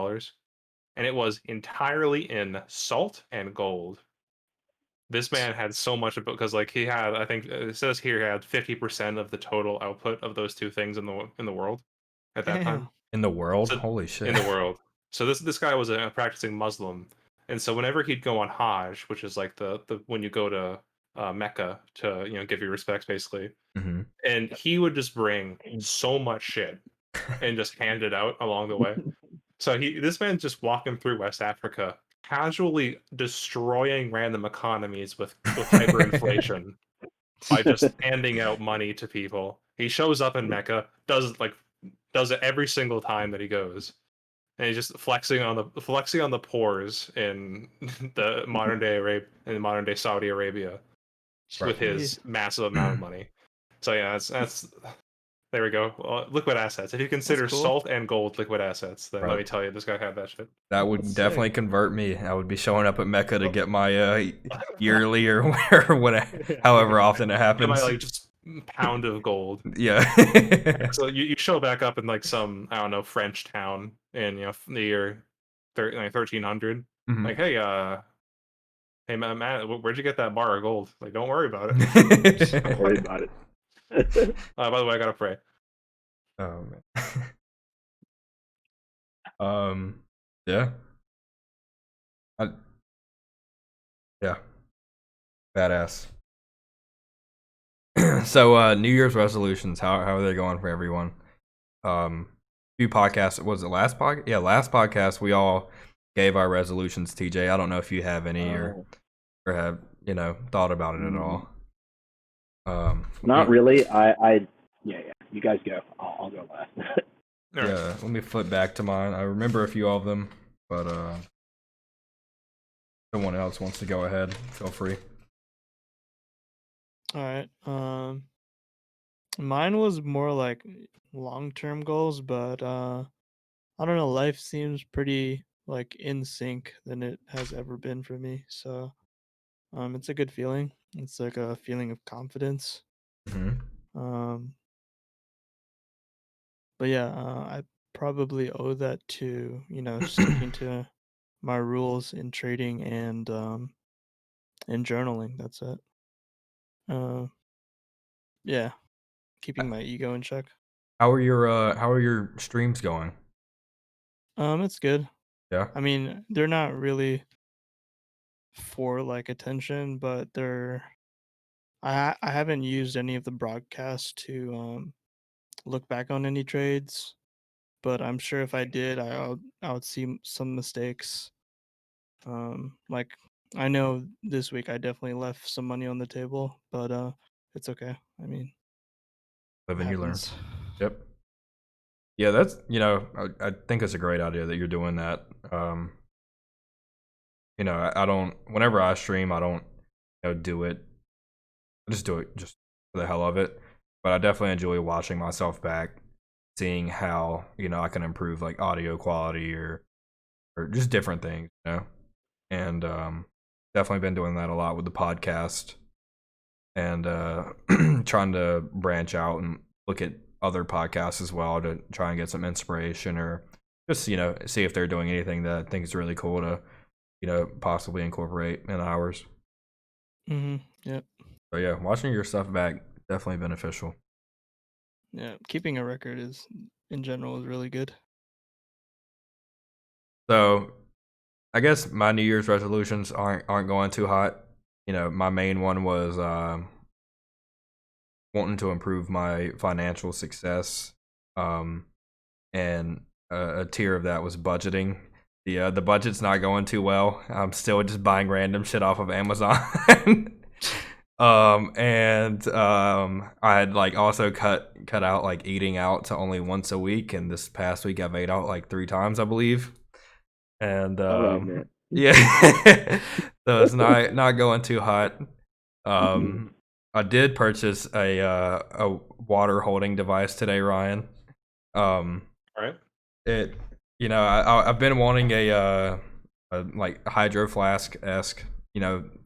And it was entirely in salt and gold. This man had so much of because like he had, I think it says here he had 50% of the total output of those two things in the world at that time. Damn. In the world? So Holy shit. in the world. So this guy was a practicing Muslim, and so whenever he'd go on Hajj, which is like the when you go to Mecca to give your respects basically, hmm and he would just bring so much shit and just hand it out along the way. So this man's just walking through West Africa, casually destroying random economies with hyperinflation by just handing out money to people. He shows up in Mecca, does it every single time that he goes, and he's just flexing on the pores in the modern day Saudi Arabia with Jeez. his massive amount of money. So yeah, that's there we go. Liquid assets. If you consider cool. salt and gold liquid assets, then Right. let me tell you, this guy had that shit. That would That's definitely sick. convert me. I would be showing up at Mecca to get my yearly or however often it Get happens. my just pound of gold. Yeah. So you show back up in like some I don't know French town in the year 1300. Mhm. Like hey Matt, where'd you get that bar of gold? Like don't worry about it. Don't worry about it. By the way, I gotta pray. Oh man. Yeah. Yeah. Badass. So New Year's resolutions, how are they going for everyone? Few podcasts, was it last podcast? Yeah, last podcast we all gave our resolutions, TJ. I don't know if you have any or have, thought about it at all. Not really. Yeah. You guys go. I'll go last. All right. Yeah, let me flip back to mine. I remember a few of them, but someone else wants to go ahead, feel free. All right. Mine was more like long-term goals, but I don't know. Life seems pretty like in sync than it has ever been for me. So, it's a good feeling. It's like a feeling of confidence. hmm Um, but yeah, I probably owe that to sticking to my rules in trading and in journaling. That's it. Yeah, keeping my ego in check. How are your streams going? It's good. Yeah. I mean, they're not really for like attention, but I haven't used any of the broadcasts to look back on any trades, but I'm sure if I did, I would see some mistakes. Like I know this week I definitely left some money on the table, but it's okay. I mean, Live it and you learn. happens. Yep. Yeah, that's I think it's a great idea that you're doing that. I don't. Whenever I stream, I don't do it. I just do it just for the hell of it. But I definitely enjoy watching myself back, seeing how I can improve like audio quality or just different things, And definitely been doing that a lot with the podcast and trying to branch out and look at other podcasts as well to try and get some inspiration or just see if they're doing anything that I think is really cool to possibly incorporate in ours. Yep. So yeah, watching your stuff back definitely beneficial. Yeah. Keeping a record is in general is really good. So I guess my New Year's resolutions aren't going too hot. My main one was wanting to improve my financial success, and a tier of that was budgeting. The budget's not going too well. I'm still just buying random shit off of Amazon. I had like also cut out like eating out to only once a week, and this past week I've ate out like 3 times, I believe. And man. yeah, so it's not going too hot. I did purchase a water holding device today, Ryan. All right. I've been wanting a like hydro flask esque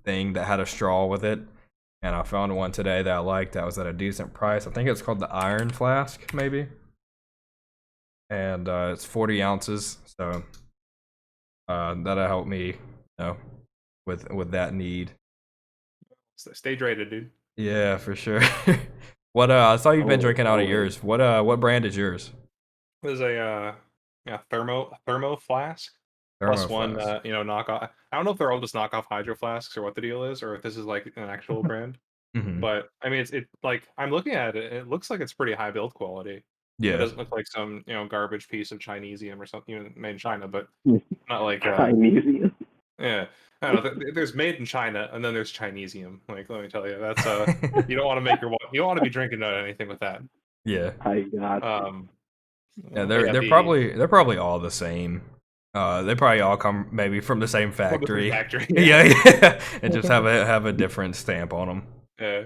thing that had a straw with it, and I found one today that I liked. That was at a decent price. I think it's called the Iron Flask, maybe, and it's 40 ounces. So that'll help me, with that need. Stay hydrated, dude. Yeah, for sure. What I saw you've been drinking out of oh. yours. What brand is yours? There's a thermo flask plus one Thermoflask. knockoff. I don't know if they're all just knockoff hydro flasks or what the deal is, or if this is like an actual brand. Mhm. But I mean, it's like I'm looking at it. It looks like it's pretty high build quality. It Yeah. doesn't look like some garbage piece of Chinesium or something made in China, but not like Chinesium. yeah. I don't know. There's made in China, and then there's Chinesium. Like, let me tell you, that's you don't want to you don't want to be drinking anything with that. Yeah. I got Yeah, they're probably all the same. They probably all come maybe from the same factory. Factory. Yeah, and just have a different stamp on them. Yeah.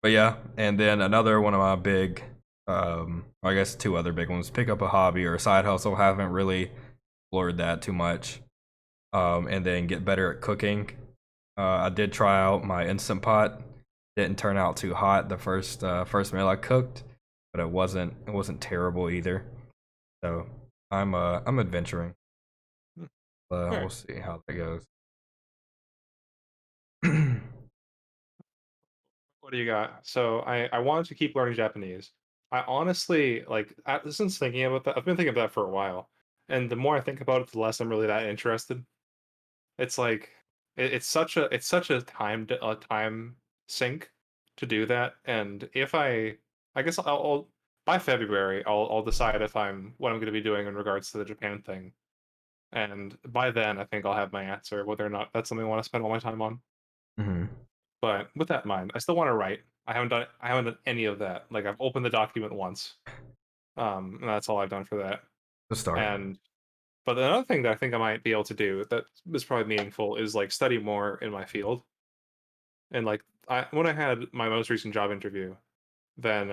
But yeah, and then another one of my big, I guess 2 other big ones: pick up a hobby or a side hustle. Haven't really explored that too much. And then get better at cooking. I did try out my Instant Pot. Didn't turn out too hot the first meal I cooked, but it wasn't terrible either. So I'm adventuring. Right. We'll see how that goes. What do you got? So I wanted to keep learning Japanese. I honestly since thinking about that, I've been thinking about that for a while, and the more I think about it, the less I'm really that interested. It's like it's such a time sink to do that, and if I guess I'll by February I'll decide if I'm what I'm going to be doing in regards to the Japan thing, and by then I think I'll have my answer whether or not that's something I want to spend all my time on. Mm-hmm. But with that in mind, I still want to write. I haven't done any of that. Like I've opened the document once, and that's all I've done for that. To start. And but another thing that I think I might be able to do that is probably meaningful is like study more in my field. And like when I had my most recent job interview, then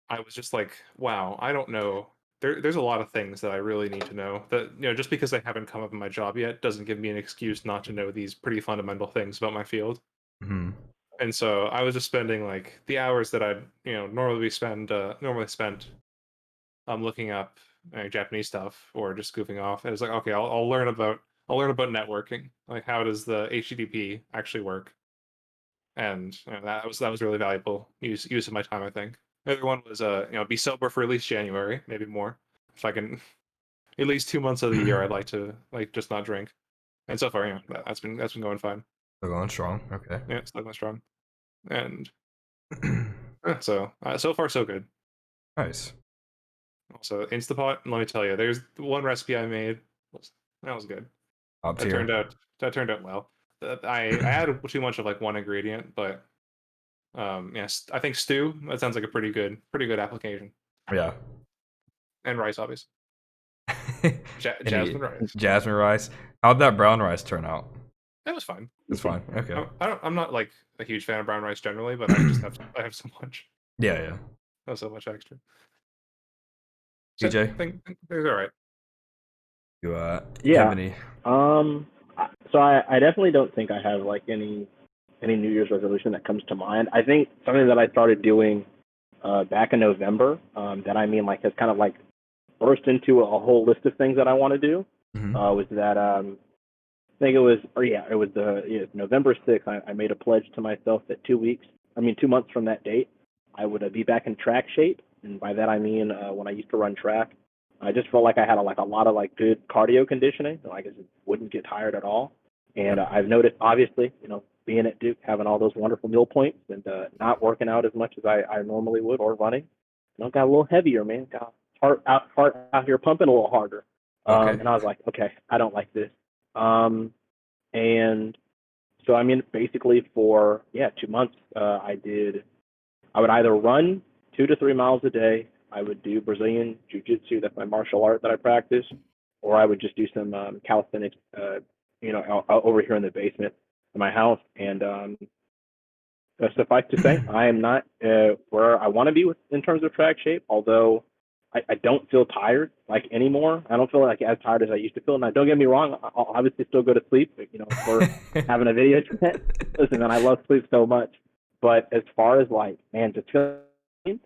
I was just like, wow, I don't know. There's a lot of things that I really need to know that just because they haven't come up in my job yet doesn't give me an excuse not to know these pretty fundamental things about my field. Mm-hmm. And so I was just spending like the hours that I'd normally spent looking up Japanese stuff or just goofing off. And it's like, okay, I'll learn about networking. Like, how does the HTTP actually work? And that was really valuable use of my time. I think the other one was be sober for at least January, maybe more. If I can, at least 2 months of the year, I'd like to just not drink. And so far, that's been going fine. Still going strong. Okay. Yeah, it's still going strong. And so far so good. Nice. Also, Instapot, let me tell you, there's one recipe I made. That was good. Top tier. That turned out well. I added too much of like one ingredient, but yes, I think stew. That sounds like a pretty good application. Yeah. And rice, obviously. Jasmine rice. Jasmine rice. How'd that brown rice turn out? It was fine. It's fine. Okay. I'm not like a huge fan of brown rice generally, but I have so much. Yeah. I have so much extra. DJ, I think it's all right. you Yeah. have any? So I definitely don't think I have like any New Year's resolution that comes to mind. I think something that I started doing back in November, that I mean like has kind of like burst into a whole list of things that I want to do. Mhm. Was that I think it was November 6th. I made a pledge to myself that 2 months from that date, I would be back in track shape, and by that I mean when I used to run track, I just felt like I had a lot of like good cardio conditioning, so I just wouldn't get tired at all. And I've noticed, obviously, being at Duke, having all those wonderful meal points, and not working out as much as I normally would, or running, got a little heavier, man. Got heart out here pumping a little harder. Okay. And I was like, okay, I don't like this. And so I mean, basically for 2 months, I would either run 2 to 3 miles a day. I would do Brazilian jiu-jitsu, that's my martial art that I practice, or I would just do some calisthenics, over here in the basement of my house. And suffice to say, I am not where I want to be in terms of track shape, although I don't feel tired like anymore. I don't feel like as tired as I used to feel. Now, don't get me wrong, I'll obviously still go to sleep, if we're having a video chat. Listen, man, I love sleep so much. But as far as like, man, just feeling,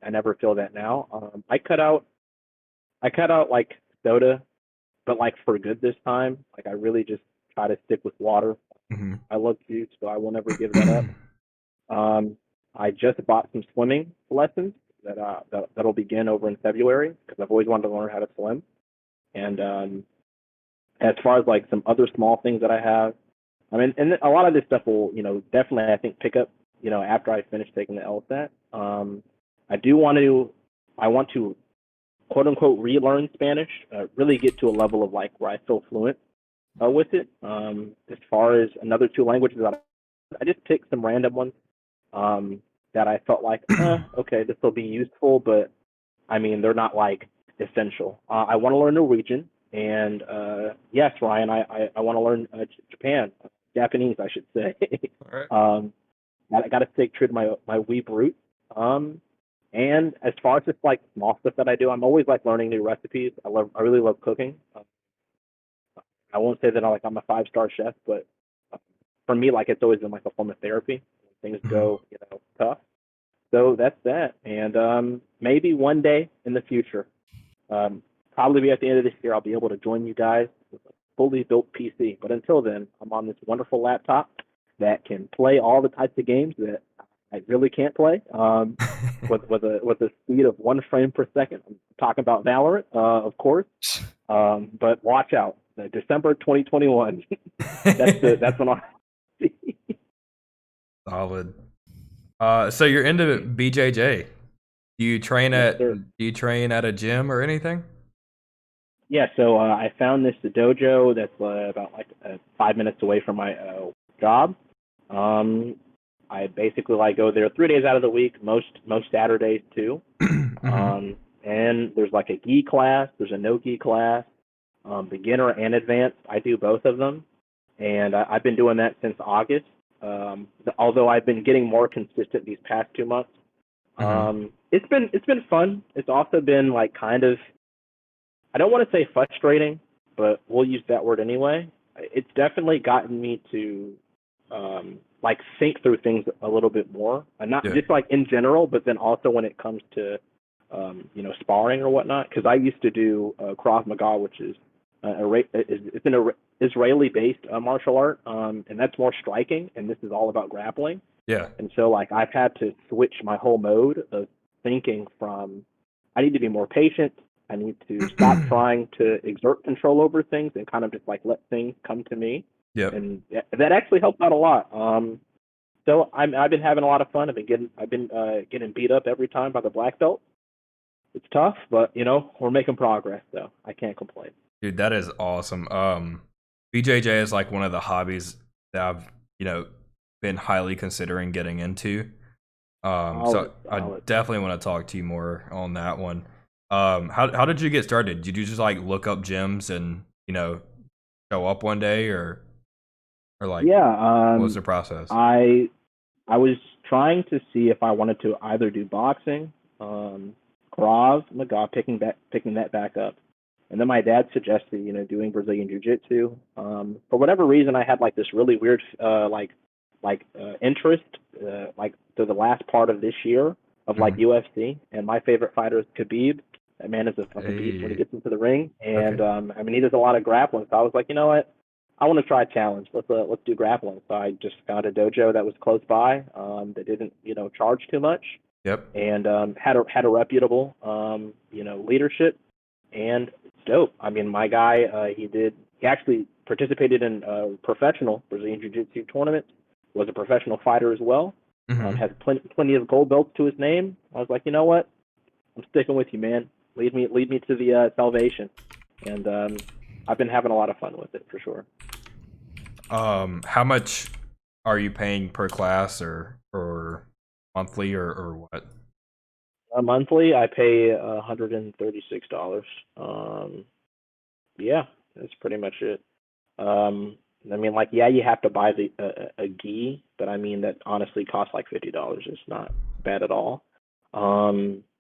I never feel that now. I cut out like soda, but like for good this time. Like I really just try to stick with water. Mhm. I love juice, so I will never give that up. I just bought some swimming lessons that'll begin over in February because I've always wanted to learn how to swim. And as far as like some other small things that I have, I mean, and a lot of this stuff will, definitely I think pick up, after I finish taking the LSAT. I want to quote unquote relearn Spanish, really get to a level of like where I feel fluent with it. As far as another 2 languages, I just picked some random ones that I felt like, okay, this will be useful, but I mean, they're not like essential. I want to learn Norwegian, and yes, Ryan, I want to learn Japanese, I should say. All right. I got to stay true to my weeb roots. And as far as just like small stuff that I do, I'm always like learning new recipes. I really love cooking. I won't say that I'm a 5-star chef, but for me, like it's always been like a form of therapy. Things go, tough. So that's that. And maybe one day in the future, probably be at the end of this year, I'll be able to join you guys with a fully built PC. But until then, I'm on this wonderful laptop that can play all the types of games that I really can't play with a speed of 1 frame per second. I'm talking about Valorant, of course. But watch out, December 2021. that's when I'll see. Solid. So you're into BJJ. Do you train at a gym or anything? Yeah, so I found this dojo that's about like 5 minutes away from my job. I basically like go there 3 days out of the week, most Saturdays too. And there's like a gi class, there's a no gi class, beginner and advanced. I do both of them, and I've been doing that since August. Although I've been getting more consistent these past 2 months. It's been fun. It's also been like kind of, I don't want to say frustrating, but we'll use that word anyway. It's definitely gotten me to like think through things a little bit more, and not just like in general, but then also when it comes to sparring or whatnot. Because I used to do Krav Maga, which is it's an Israeli-based martial art, and that's more striking, and this is all about grappling. Yeah. And so like I've had to switch my whole mode of thinking from I need to be more patient. I need to stop trying to exert control over things and kind of just like let things come to me. Yeah. And that actually helped out a lot. So I've been having a lot of fun. I've been getting beat up every time by the black belt. It's tough, but we're making progress, so I can't complain. Dude, that is awesome. BJJ is like one of the hobbies that I've been highly considering getting into. So I definitely want to talk to you more on that one. How did you get started? Did you just like look up gyms and show up one day, or? or like Yeah, what was the process? I was trying to see if I wanted to either do boxing, Krav Maga, picking that back up, and then my dad suggested doing Brazilian Jiu Jitsu. For whatever reason, I had like this really weird interest like to the last part of this year of like UFC, and my favorite fighter is Khabib. That man is a fucking beast when he Hey, gets into the ring, and okay. I mean he does a lot of grappling. So I was like, you know what? I want to try a challenge. Let's do grappling. So I just found a dojo that was close by that didn't charge too much, Yep. and had a reputable leadership, and it's dope. I mean, my guy he actually participated in professional Brazilian Jiu Jitsu tournaments. Was a professional fighter as well. Hmm. Has plenty of gold belts to his name. I was like, you know what? I'm sticking with you, man. Lead me to the salvation, and I've been having a lot of fun with it for sure. How much are you paying per class, or monthly, or what? Monthly, I pay $136. Yeah, that's pretty much it. Um, I mean, like, yeah, you have to buy a gi, but I mean that honestly costs like $50. It's not bad at all.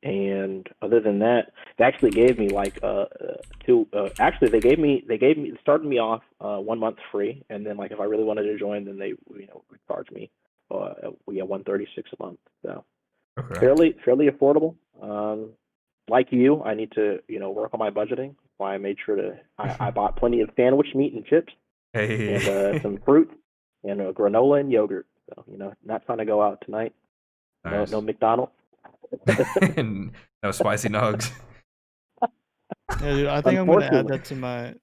And other than that, they actually gave me like two. Actually, they started me off 1 month free, and then like if I really wanted to join, then they would charge me yeah 136 a month. So Okay. fairly affordable. Like you, I need to work on my budgeting. Why I made sure to I bought plenty of sandwich meat and chips and Hey, some fruit and granola and yogurt. So not trying to go out tonight. No nice. McDonald's. And no spicy nugs. Yeah, dude, I think I'm gonna add Unfortunately, that to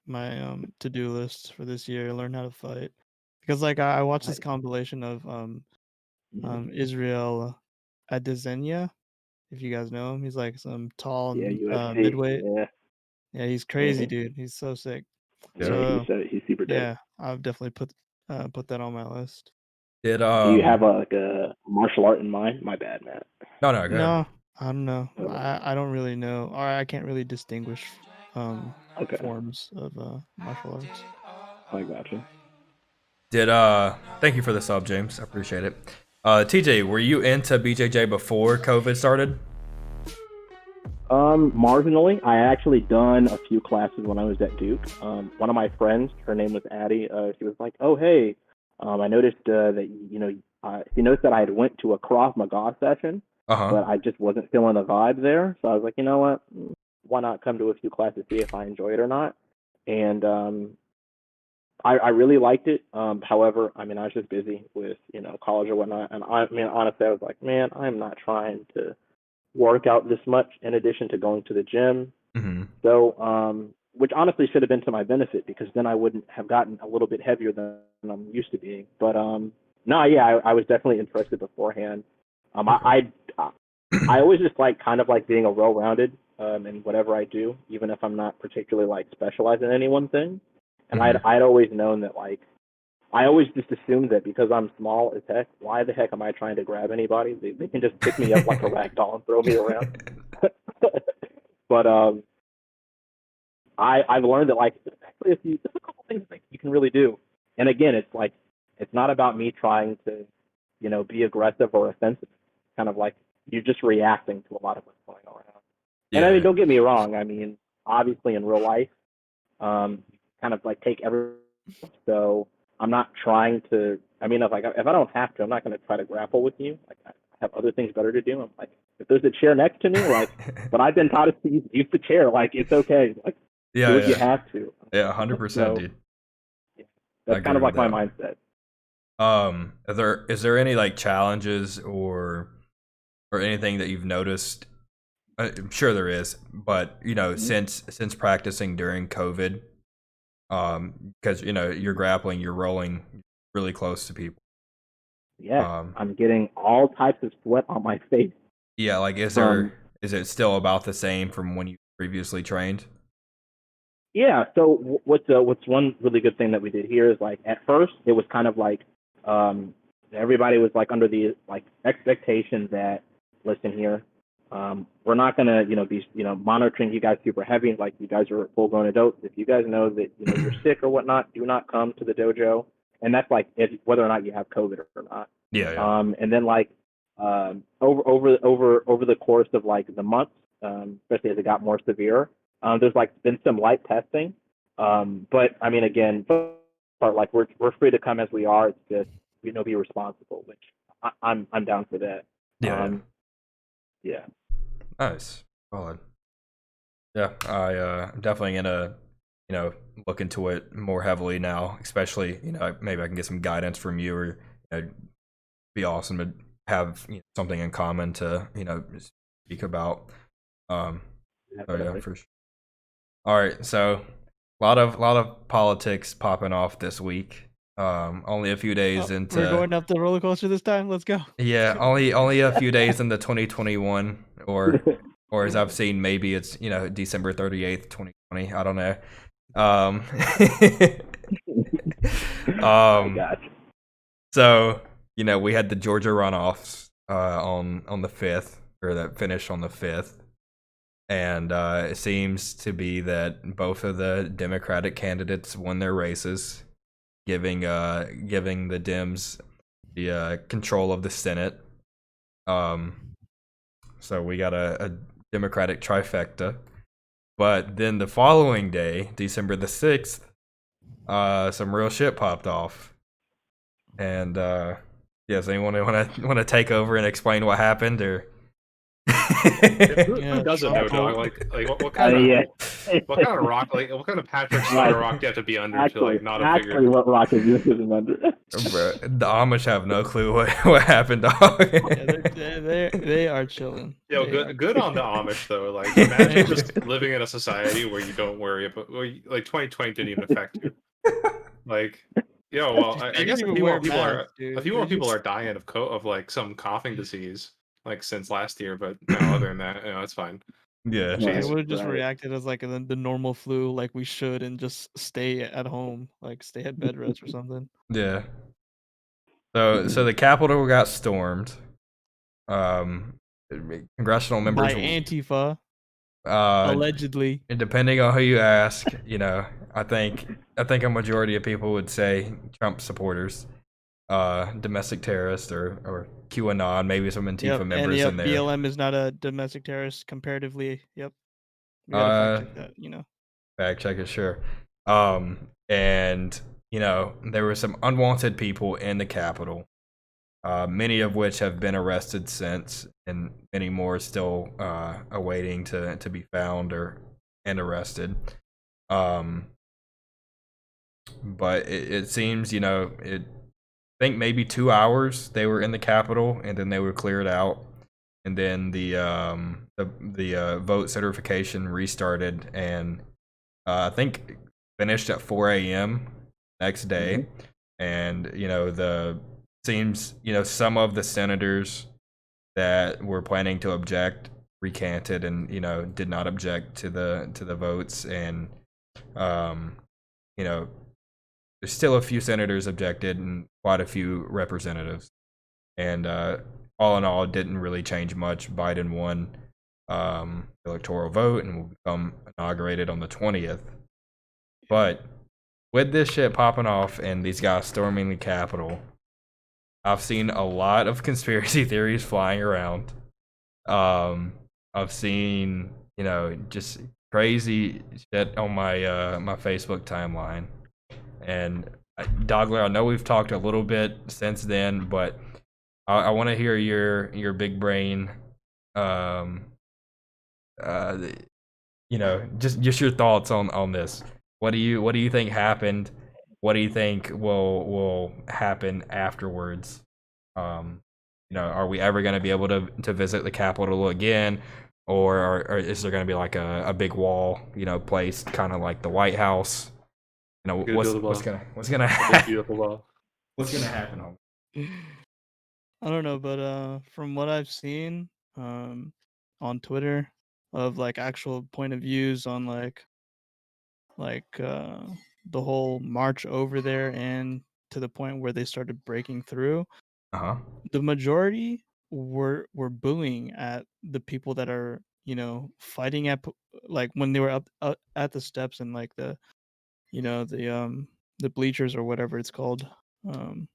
my to-do list for this year. Learn how to fight because like I watched this I, compilation of mhm. Israel Adesanya. If you guys know him, he's like some tall Yeah, UFC. midweight. Yeah, Yeah, he's crazy, hmm dude. He's so sick. Yep. yeah. So He's super dope. yeah, I'll definitely put that on my list. Did Do you have like a martial art in mind? My bad, Matt. no, no, go ahead. No, I don't know. Oh, I don't really know, or I can't really distinguish okay, forms of martial arts. I got you. Did thank you for the sub, James. I appreciate it. TJ, were you into BJJ before COVID started? Marginally. I actually done a few classes when I was at Duke. One of my friends, her name was Addie. She was like, "Oh, hey, I noticed that she noticed that I had went to a Krav Maga session, Uh-huh. but I just wasn't feeling the vibe there. So I was like, you know what? Why not come to a few classes, see if I enjoy it or not?" And I really liked it. However, I mean, I was just busy with college or whatnot, and I mean, honestly, I was like, man, I'm not trying to work out this much in addition to going to the gym. Hmm. So, which honestly should have been to my benefit because then I wouldn't have gotten a little bit heavier than I'm used to being. But no, yeah, I was definitely interested beforehand. Okay. I always just like kind of like being a well-rounded in whatever I do, even if I'm not particularly like specialized in any one thing. And I'd Hmm. I'd always known that like I always just assumed that because I'm small as heck, why the heck am I trying to grab anybody? They can just pick me up like a rag doll and throw me around. But I've learned that like there's a couple things that you can really do. And again, it's like it's not about me trying to be aggressive or offensive. Kind of like you're just reacting to a lot of what's going around. And I mean, Yeah. don't get me wrong. I mean, obviously in real life, kind of like take every. So I'm not trying to. I mean, if I don't have to, I'm not going to try to grapple with you. Like I have other things better to do. I'm like, if there's a chair next to me, like, but I've been taught to use the chair. Like it's okay. Like do Yeah, what you yeah. have to. Yeah, 100%, So dude. yeah, I that's kind agree of with like my that. mindset. Is there any like challenges or anything that you've noticed? I'm sure there is, but Mhm. since practicing during COVID, because you're grappling, you're rolling really close to people. Yes, Um, I'm getting all types of sweat on my face yeah, like from. is it still about the same from when you previously trained? Yeah. So what's one really good thing that we did here is like at first it was kind of like um, everybody was like under the like expectation that listen here, we're not gonna be monitoring you guys super heavy like you guys are full grown adults. If you guys know that you're sick or whatnot, do not come to the dojo. and that's like if whether or not you have COVID or not. Yeah, yeah. And then like over the course of like the months, especially as it got more severe, there's like been some light testing. But I mean, again, but like we're free to come as we are. It's just be responsible, which I'm down for that. Yeah, Yeah. Nice. Solid. Yeah, I'm definitely gonna, look into it more heavily now. Especially, maybe I can get some guidance from you, or be awesome to have something in common to speak about. So yeah, for sure. All right, so lot of politics popping off this week. Only a few days into. We're going up the roller coaster this time. Let's go. Yeah, only a few days into 2021, or as I've seen, maybe it's December 38th, 2020. I don't know. Gotcha. So we had the Georgia runoffs on the 5th, or that finished on the 5th, and it seems to be that both of the Democratic candidates won their races, giving the Dems the control of the Senate. So we got a Democratic trifecta. But then the following day, December the 6th, some real shit popped off. And yes, anyone want to take over and explain what happened, or? Who doesn't know, dog? Like what kind of rock? Like what kind of Patrick Star rock do you have to be under to not have figured? Actually, what rock is this under? Bro, the Amish have no clue what happened, dog. They are chilling. Yo, good on the Amish though. Like imagine just living in a society where you don't worry about like 2020 didn't even affect you. Like, well, I guess a few more people are dying of like some coughing disease like since last year, but other than that, it's fine. Yeah, I would have just reacted as like the normal flu, like we should, and just stay at home, like stay at bed rest or something. Yeah. So the Capitol got stormed. Congressional members by Antifa, uh, allegedly. And depending on who you ask, I think a majority of people would say Trump supporters, domestic terrorists, or QAnon, maybe some Antifa members in there. BLM is not a domestic terrorist comparatively. Yep. We gotta fact check that, Fact check it, sure. And there were some unwanted people in the Capitol, many of which have been arrested since, and many more still awaiting to be found and arrested. But it seems, I think maybe 2 hours they were in the Capitol, and then they were cleared out, and then the vote certification restarted, and I think finished at 4 a.m. next day. And seems some of the senators that were planning to object recanted, and did not object to the votes, and there's still a few senators objected, and quite a few representatives, and all in all, it didn't really change much. Biden won the electoral vote and will become inaugurated on the 20th. But with this shit popping off and these guys storming the Capitol, I've seen a lot of conspiracy theories flying around. I've seen, just crazy shit on my my Facebook timeline. And Dogler, I know we've talked a little bit since then, but I want to hear your big brain, just your thoughts on this. What do you think happened? What do you think will happen afterwards? Are we ever going to be able to visit the Capitol again, or is there going to be like a big wall, placed kind of like the White House? What's gonna happen? Beautiful wall. What's gonna happen? I don't know, but from what I've seen on Twitter of like actual point of views on like the whole march over there and to the point where they started breaking through, the majority were booing at the people that are fighting at like when they were up at the steps and like the the bleachers or whatever it's called,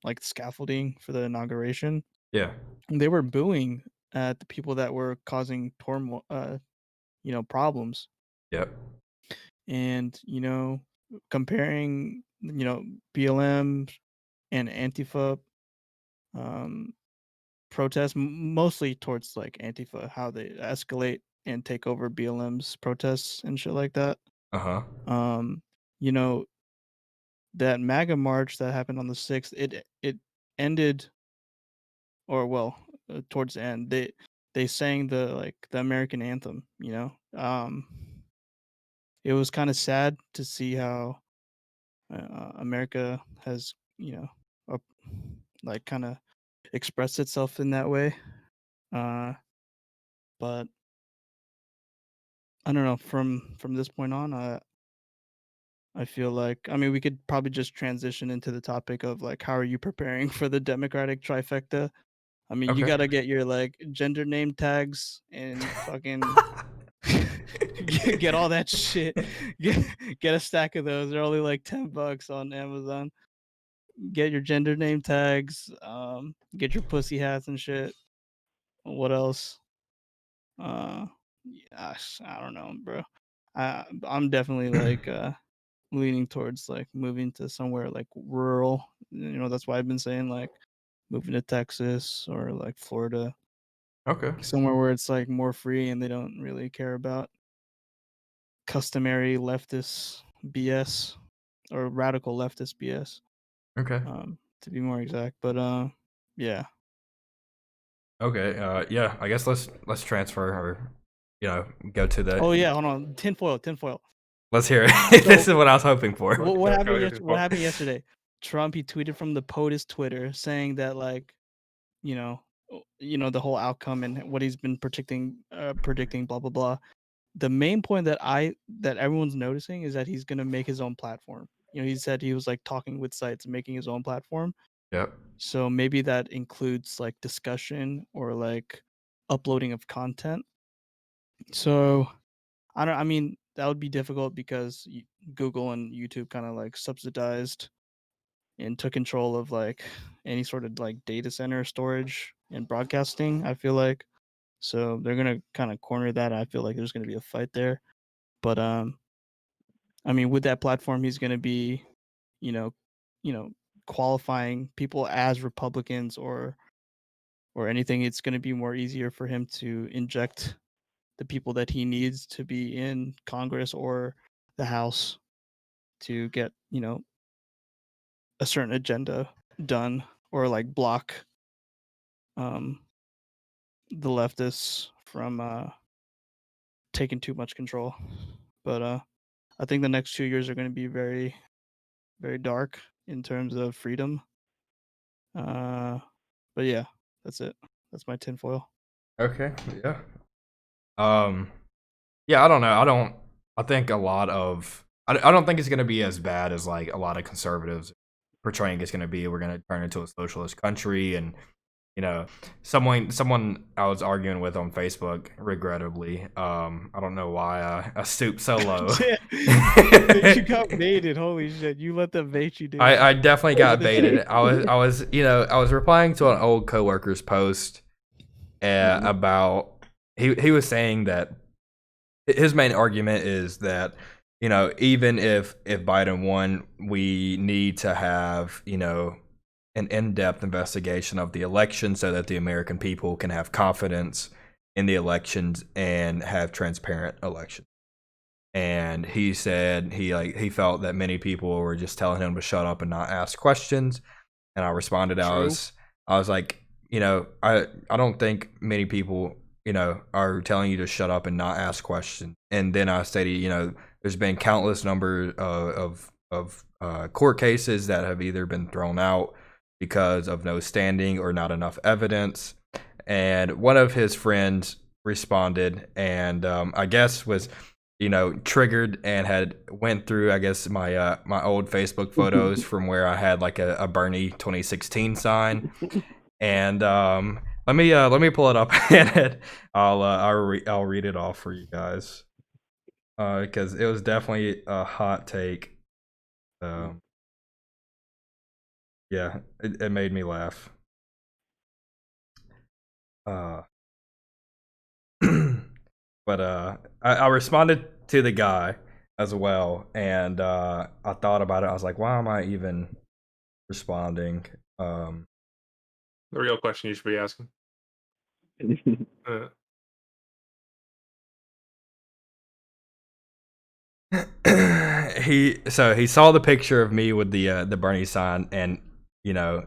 like scaffolding for the inauguration. Yeah. And they were booing at the people that were causing turmoil, problems. Yep. And comparing BLM and Antifa um, protests, mostly towards like Antifa, how they escalate and take over BLM's protests and shit like that. Uh-huh. Um, you know that MAGA march that happened on the 6th, it ended, or well, towards the end, they sang the American anthem. It was kind of sad to see how America has up, like kind of expressed itself in that way. But I don't know. From this point on, I feel like, I mean, we could probably just transition into the topic of like how are you preparing for the Democratic trifecta? I mean, you Okay. gotta get your like gender name tags and fucking get all that shit. Get a stack of those. They're only like $10 on Amazon. Get your gender name tags. Get your pussy hats and shit. What else? Uh, Gosh, I don't know, bro. I'm definitely like leaning towards like moving to somewhere like rural. That's why I've been saying like moving to Texas or like Florida, Okay. somewhere where it's like more free and they don't really care about customary leftist BS or radical leftist BS. Okay. To be more exact, but yeah. Okay. Yeah. I guess let's transfer or go to the. Oh yeah, hold on. Tinfoil. Let's hear it. This is what I was hoping for. What Go happened? ahead, What happened yesterday? Trump, he tweeted from the POTUS Twitter saying that like, the whole outcome and what he's been predicting, blah blah blah. The main point that everyone's noticing is that he's gonna make his own platform. He said he was like talking with sites, making his own platform. Yep. So maybe that includes like discussion or like uploading of content. So I mean, that would be difficult because Google and YouTube kind of like subsidized and took control of like any sort of like data center storage and broadcasting, I feel like. So they're gonna kind of corner that. I feel like there's gonna be a fight there. But I mean, with that platform, he's gonna be, you know, qualifying people as Republicans or anything. It's gonna be more easier for him to inject the people that he needs to be in Congress or the House to get, a certain agenda done or like block um the leftists from taking too much control. But I think the next 2 years are going to be very, very dark in terms of freedom. But yeah, that's it. That's my tinfoil. Okay. Yeah. Yeah. I don't know. I think a lot of. I don't think it's gonna be as bad as like a lot of conservatives portraying it's gonna be. We're gonna turn into a socialist country, and someone I was arguing with on Facebook, regrettably. I don't know why I stooped so low. You got baited. Holy shit! You let them bait you, dude. I definitely got baited. I was replying to an old coworker's post about he was saying that his main argument is that even if Biden won, we need to have an in-depth investigation of the election so that the American people can have confidence in the elections and have transparent elections. And he said he felt that many people were just telling him to shut up and not ask questions. And I responded, True. I was like, I don't think many people are telling you to shut up and not ask questions. And then I stated, there's been countless number of court cases that have either been thrown out because of no standing or not enough evidence. And one of his friends responded and I guess was triggered and had went through I guess my old Facebook photos from where I had like a Bernie 2016 sign. And let me pull it up and I'll read it off for you guys because it was definitely a hot take. Yeah, it made me laugh. But I responded to the guy as well, and I thought about it. I was like, why am I even responding? Um, The real question you should be asking. Uh, he saw the picture of me with the Bernie sign, and you know,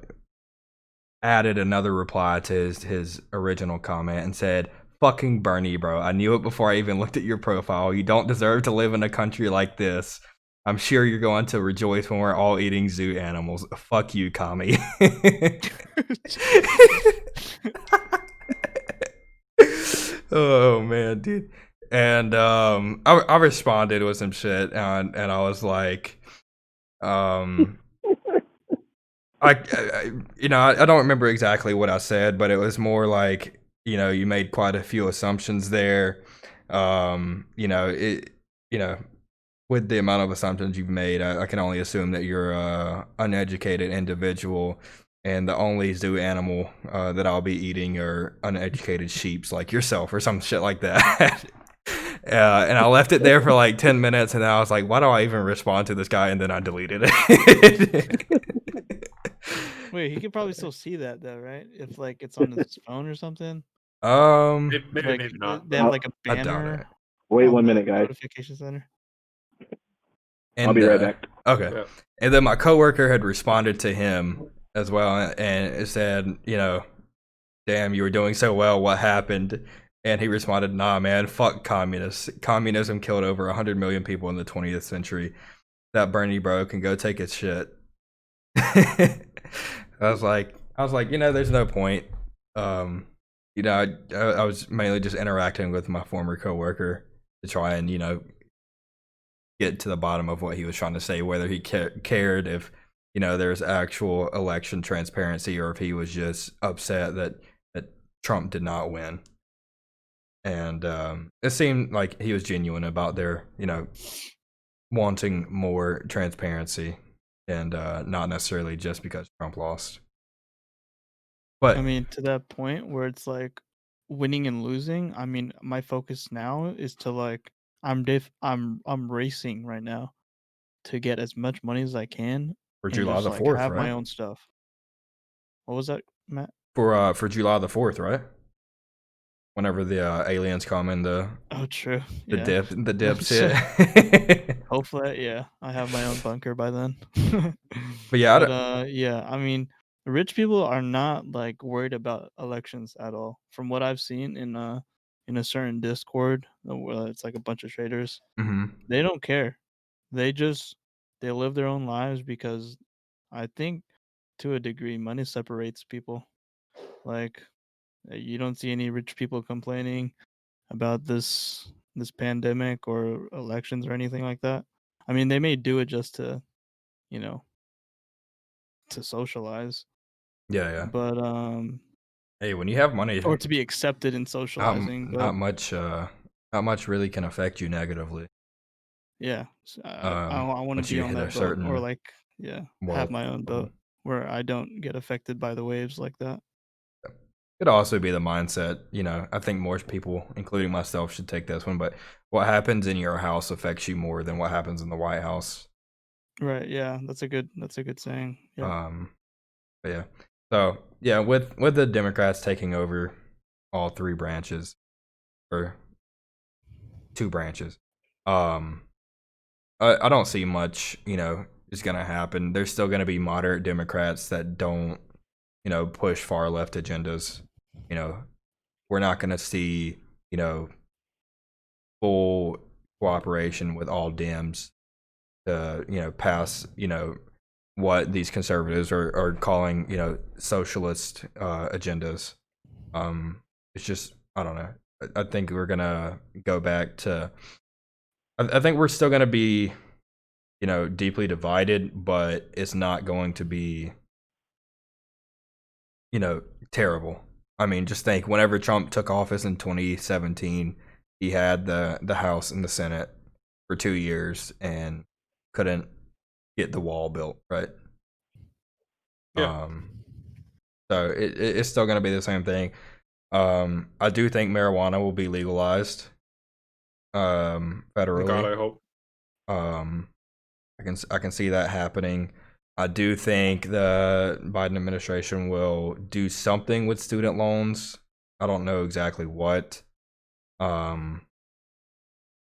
added another reply to his original comment and said, "Fucking Bernie, bro. I knew it before I even looked at your profile. You don't deserve to live in a country like this. I'm sure you're going to rejoice when we're all eating zoo animals. Fuck you, commie." Oh man, dude. And I responded with some shit, and I was like, um, I don't remember exactly what I said, but it was more like, you made quite a few assumptions there. It, you know, with the amount of assumptions you've made, I can only assume that you're a uneducated individual, and the only zoo animal that I'll be eating are uneducated sheeps like yourself or some shit like that. And I left it there for like 10 minutes, and then I was like, why do I even respond to this guy? And then I deleted it. Wait, he could probably still see that though, right? If like it's on his phone or something. maybe, Like maybe not. they have like a I doubt banner it. Wait on 1 the minute, guys. notification center. I'll be right back. Okay. Yeah. And then my coworker had responded to him as well, and it said, damn, you were doing so well. What happened? And he responded, nah, man, fuck communists. Communism killed over 100 million people in the 20th century. That Bernie bro can go take his shit. I was like, there's no point. I was mainly just interacting with my former coworker to try and, get to the bottom of what he was trying to say, whether he cared if, there's actual election transparency, or if he was just upset that Trump did not win. And it seemed like he was genuine about their, wanting more transparency, and not necessarily just because Trump lost. But I mean, to that point where it's like winning and losing. I mean, my focus now is to like I'm racing right now to get as much money as I can for and July just the like 4th, have my right? own stuff. What was that, Matt? For July the 4th, right? Whenever the aliens come in the Oh, true. the Yeah. dipshit. Hopefully, yeah, I have my own bunker by then. But yeah, But yeah, I mean, rich people are not like worried about elections at all. From what I've seen in a certain Discord, where it's like a bunch of traders, they don't care. They just they live their own lives because I think to a degree money separates people. Like you don't see any rich people complaining about this pandemic or elections or anything like that. I mean, they may do it just to, you know, to socialize, yeah. but Hey, when you have money, or to be accepted in socializing, but not much really can affect you negatively. yeah, I want to Once be you on hit a that boat, or certain like yeah, have wealth my own level. boat where I don't get affected by the waves like that. Could also be the mindset. I think more people, including myself, should take this one. But what happens in your house affects you more than what happens in the White House. Right, yeah, that's a good saying. Yeah. But yeah. So yeah, with the Democrats taking over all three branches, or two branches, I don't see much, is gonna happen. There's still gonna be moderate Democrats that don't, push far left agendas. You know, we're not gonna see, full cooperation with all Dems to, pass, what these conservatives are calling, socialist agendas. It's just, I don't know. I think we're gonna go back to. I think we're still gonna be, deeply divided, but it's not going to be, terrible. I mean, just think, whenever Trump took office in 2017, he had the House and the Senate for 2 years and couldn't get the wall built, right? Yeah. So it's still going to be the same thing. I do think marijuana will be legalized God, federally. I hope. Um, I can see that happening. I do think the Biden administration will do something with student loans. I don't know exactly what. Um,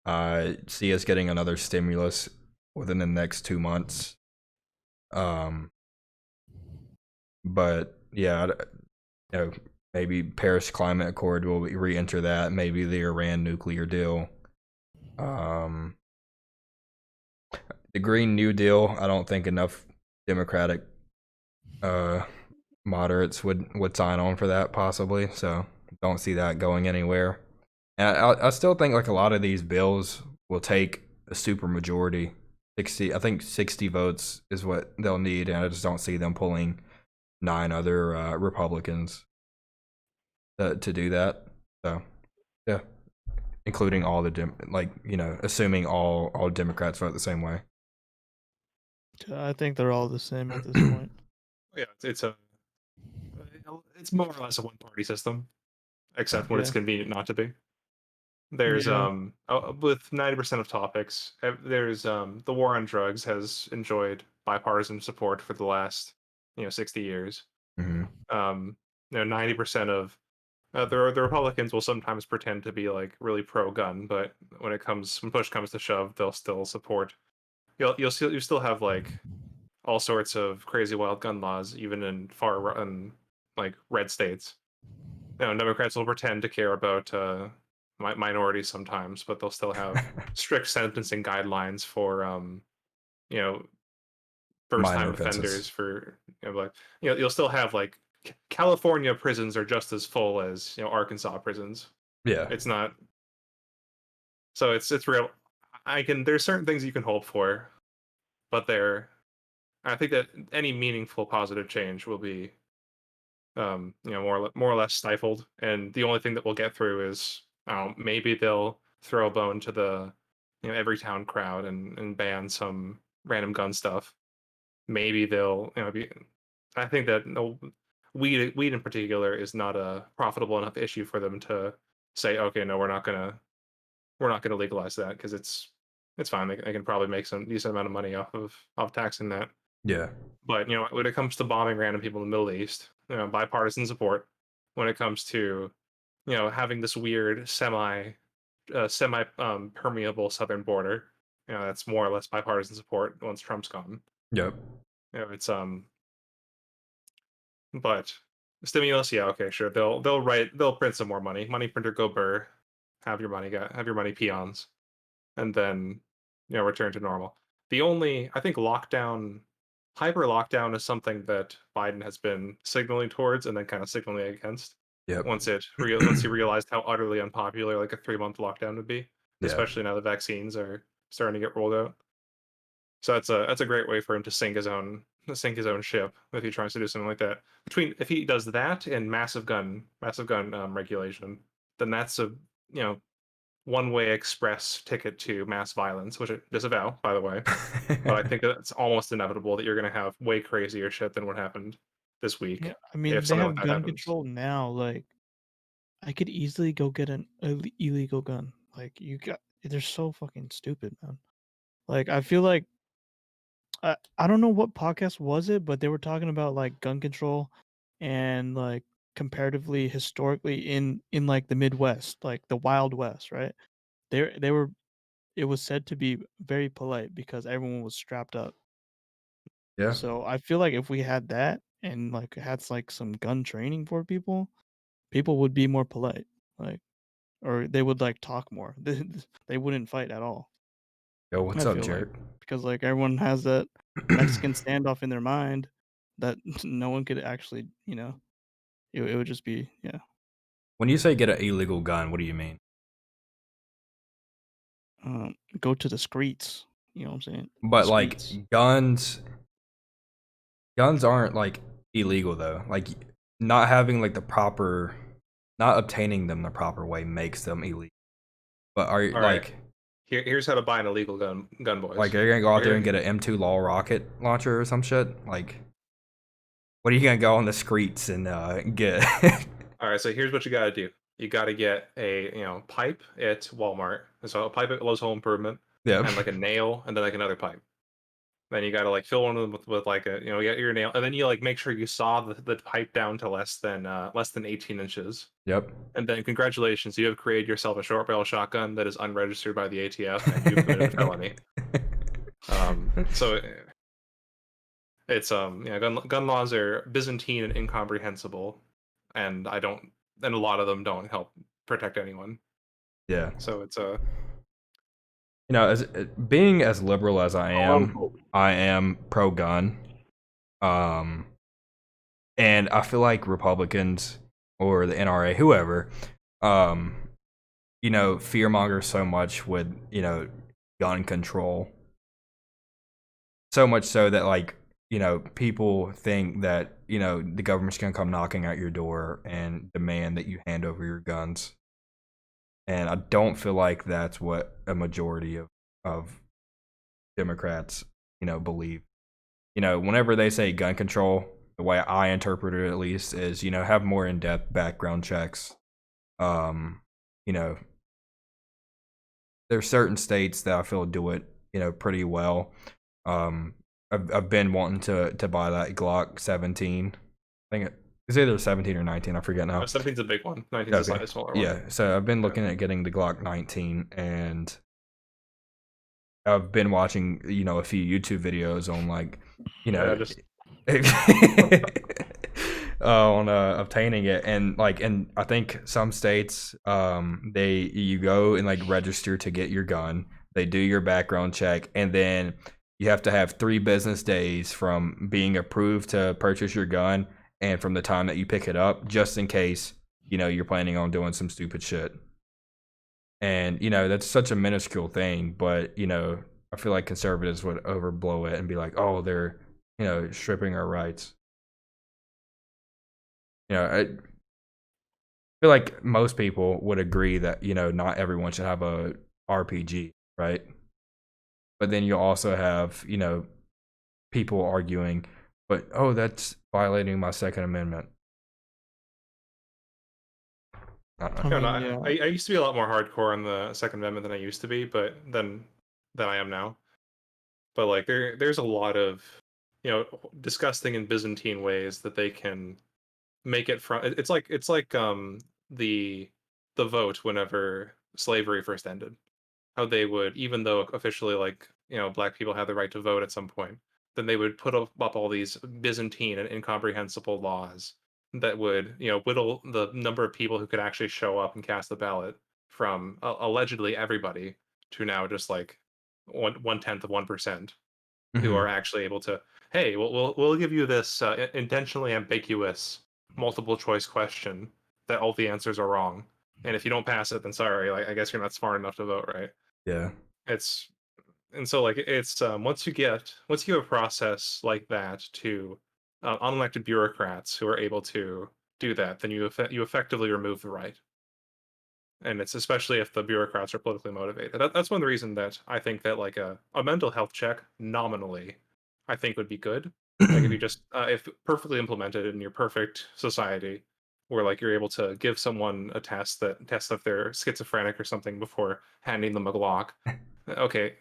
I see us getting another stimulus within the next 2 months. Um, but yeah, you know, maybe Paris Climate Accord will re-enter that. Maybe the Iran nuclear deal. Um, the Green New Deal. I don't think enough Democratic uh, moderates would sign on for that possibly. So don't see that going anywhere. And I still think like a lot of these bills will take a super majority. 60, I think 60 votes is what they'll need, and I just don't see them pulling 9 other Republicans to do that. So yeah, including all the assuming all Democrats vote the same way. I think they're all the same at this point. Yeah, it's more or less a one-party system, except when it's Yeah. convenient not to be. There's Yeah. with 90% of topics, there's the war on drugs has enjoyed bipartisan support for the last 60 years. Mm-hmm. 90% of the Republicans will sometimes pretend to be like really pro-gun, but when push comes to shove, they'll still support. You still have like all sorts of crazy wild gun laws, even in like red states. Democrats will pretend to care about minorities sometimes, but they'll still have strict sentencing guidelines for you know first Minor time offenses. offenders for you'll still have like California prisons are just as full as Arkansas prisons. Yeah. It's not, so it's real. There's certain things you can hope for, but I think that any meaningful positive change will be more or less stifled, and the only thing that we'll get through is maybe they'll throw a bone to the every town crowd and ban some random gun stuff. Maybe they'll be. I think that no, weed in particular is not a profitable enough issue for them to say, okay, no, we're not gonna legalize that because it's fine. They can probably make some decent amount of money off taxing that. Yeah. But when it comes to bombing random people in the Middle East, bipartisan support. When it comes to having this weird semi permeable southern border, that's more or less bipartisan support once Trump's gone. Yep. It's but stimulus, yeah, okay, sure. They'll print some more money. Money printer go burr. Have your money peons, and then return to normal. The only I think hyper lockdown is something that Biden has been signaling towards and then kind of signaling against. Yep. Once he realized how utterly unpopular like a 3-month lockdown would be, Yeah. especially now the vaccines are starting to get rolled out. So that's a great way for him to sink his own ship if he tries to do something like that. If he does that and massive gun regulation, then that's a one-way express ticket to mass violence, which I disavow, by the way. But I think that it's almost inevitable that you're going to have way crazier shit than what happened this week Yeah. I mean, if they something like have that gun happens. control now. Like, I could easily go get an illegal gun. Like, they're so fucking stupid, man. Like, I feel like I don't know what podcast was it, but they were talking about like gun control and like comparatively historically in like the Midwest, like the Wild West, right? They were it was said to be very polite because everyone was strapped up. Yeah. So I feel like if we had that and like had like some gun training for people, people would be more polite. Like or they would like talk more. They wouldn't fight at all. Yo, what's I up, feel like Jared? because like everyone has that Mexican standoff in their mind that no one could actually, it would just be When you say get an illegal gun, what do you mean? go to the streets. You know what I'm saying? The But like streets. guns aren't like illegal though. Like not having like the proper, not obtaining them the proper way makes them illegal. But are you All right, like here's how to buy an illegal gun, boys. are you gonna go out there and Here, get an M2 Law rocket launcher or some shit? Like What are you gonna go on the streets and get? All right, so here's what you got to do. You got to get a pipe at Walmart. So a pipe at Lowe's Home Improvement, Yeah. and like a nail, and then like another pipe. Then you got to like fill one of them with like a you get your nail, and then you like make sure you saw the pipe down to less than 18 inches. Yep. And then congratulations, you have created yourself a short barrel shotgun that is unregistered by the ATF, and you've committed a felony. So it's gun laws are Byzantine and incomprehensible, and a lot of them don't help protect anyone. Yeah. So it's as being as liberal as I am pro gun. And I feel like Republicans or the NRA, whoever, fearmonger so much with, gun control. So much so that like, people think that, the government's gonna come knocking at your door and demand that you hand over your guns. And I don't feel like that's what a majority of Democrats, believe. Whenever they say gun control, the way I interpret it at least is, have more in-depth background checks. There's certain states that I feel do it, pretty well. I've been wanting to buy that Glock 17. I think it's either 17 or 19. I forget now. 17's a big one. 19's a slightly smaller one. Yeah, so I've been looking at getting the Glock 19, and I've been watching, a few YouTube videos on like, on obtaining it, and I think some states, you go and like register to get your gun. They do your background check, and then you have to have 3 business days from being approved to purchase your gun and from the time that you pick it up, just in case, you're planning on doing some stupid shit. And, that's such a minuscule thing, but, I feel like conservatives would overblow it and be like, oh, they're, stripping our rights. I feel like most people would agree that, not everyone should have a RPG, right? But then you also have, people arguing, but, oh, that's violating my Second Amendment. I used to be a lot more hardcore on the Second Amendment than I used to be, but than I am now. But like there's a lot of disgusting and Byzantine ways that they can make it from. It's like the vote whenever slavery first ended. How they would, even though officially like black people had the right to vote at some point, then they would put up all these Byzantine and incomprehensible laws that would whittle the number of people who could actually show up and cast the ballot from allegedly everybody to now just like 1/10 of 1% who are actually able to, hey, we'll give you this intentionally ambiguous multiple choice question that all the answers are wrong, and if you don't pass it, then sorry, like I guess you're not smart enough to vote, right? Yeah. And so like it's once you have a process like that to unelected bureaucrats who are able to do that, then you effectively remove the right. And it's especially if the bureaucrats are politically motivated. That's one of the reasons that I think that like a mental health check nominally, I think would be good. Like if you just if perfectly implemented in your perfect society, where like you're able to give someone a test that tests if they're schizophrenic or something before handing them a Glock. Okay,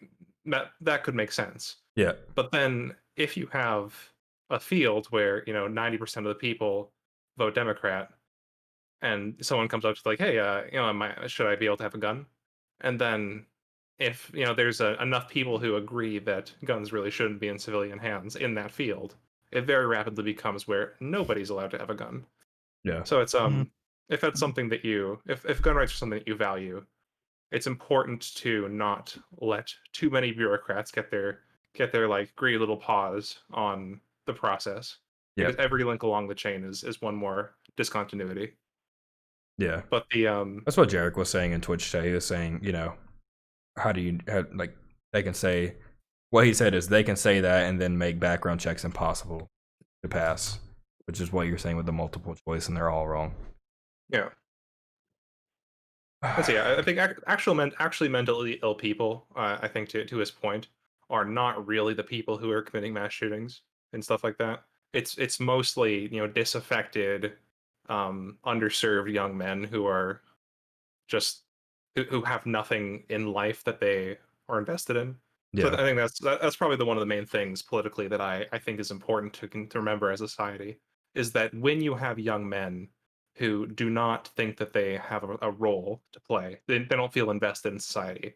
that could make sense. Yeah. But then if you have a field where 90% of the people vote Democrat, and someone comes up to like, hey, should I be able to have a gun? And then if there's enough people who agree that guns really shouldn't be in civilian hands in that field, it very rapidly becomes where nobody's allowed to have a gun. Yeah. So it's if that's something that if gun rights are something that you value, it's important to not let too many bureaucrats get their like greedy little paws on the process. Yeah. Because every link along the chain is one more discontinuity. Yeah. But the that's what Jarek was saying in Twitch today. He was saying, how do you like they can say what he said is they can say that and then make background checks impossible to pass, which is what you're saying with the multiple choice, and they're all wrong. Yeah. Let's see. I think actually mentally ill people, I think to his point, are not really the people who are committing mass shootings and stuff like that. it's mostly disaffected, underserved young men who are just who have nothing in life that they are invested in. So Yeah. I think that's probably one of the main things politically that I think is important to remember as a society, is that when you have young men who do not think that they have a role to play, they don't feel invested in society,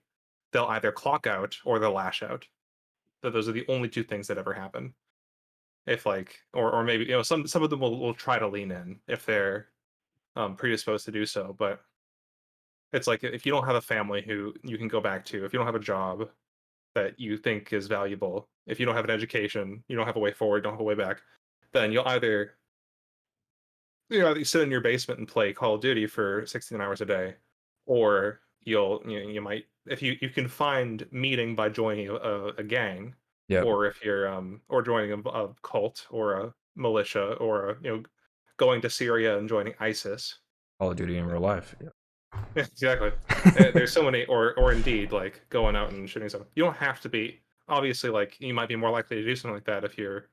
they'll either clock out or they'll lash out. So those are the only two things that ever happen. If like, or maybe some of them will try to lean in if they're predisposed to do so, but it's like if you don't have a family who you can go back to, if you don't have a job that you think is valuable, if you don't have an education, you don't have a way forward, don't have a way back, then you'll either either sit in your basement and play Call of Duty for 16 hours a day, or you might, if you can find meeting by joining a gang, Yep. or if you're or joining a cult or a militia, or going to Syria and joining ISIS. Call of Duty in real life. Yeah. Yeah, exactly. There's so many, or indeed, like going out and shooting someone. You don't have to be. Obviously, like you might be more likely to do something like that if or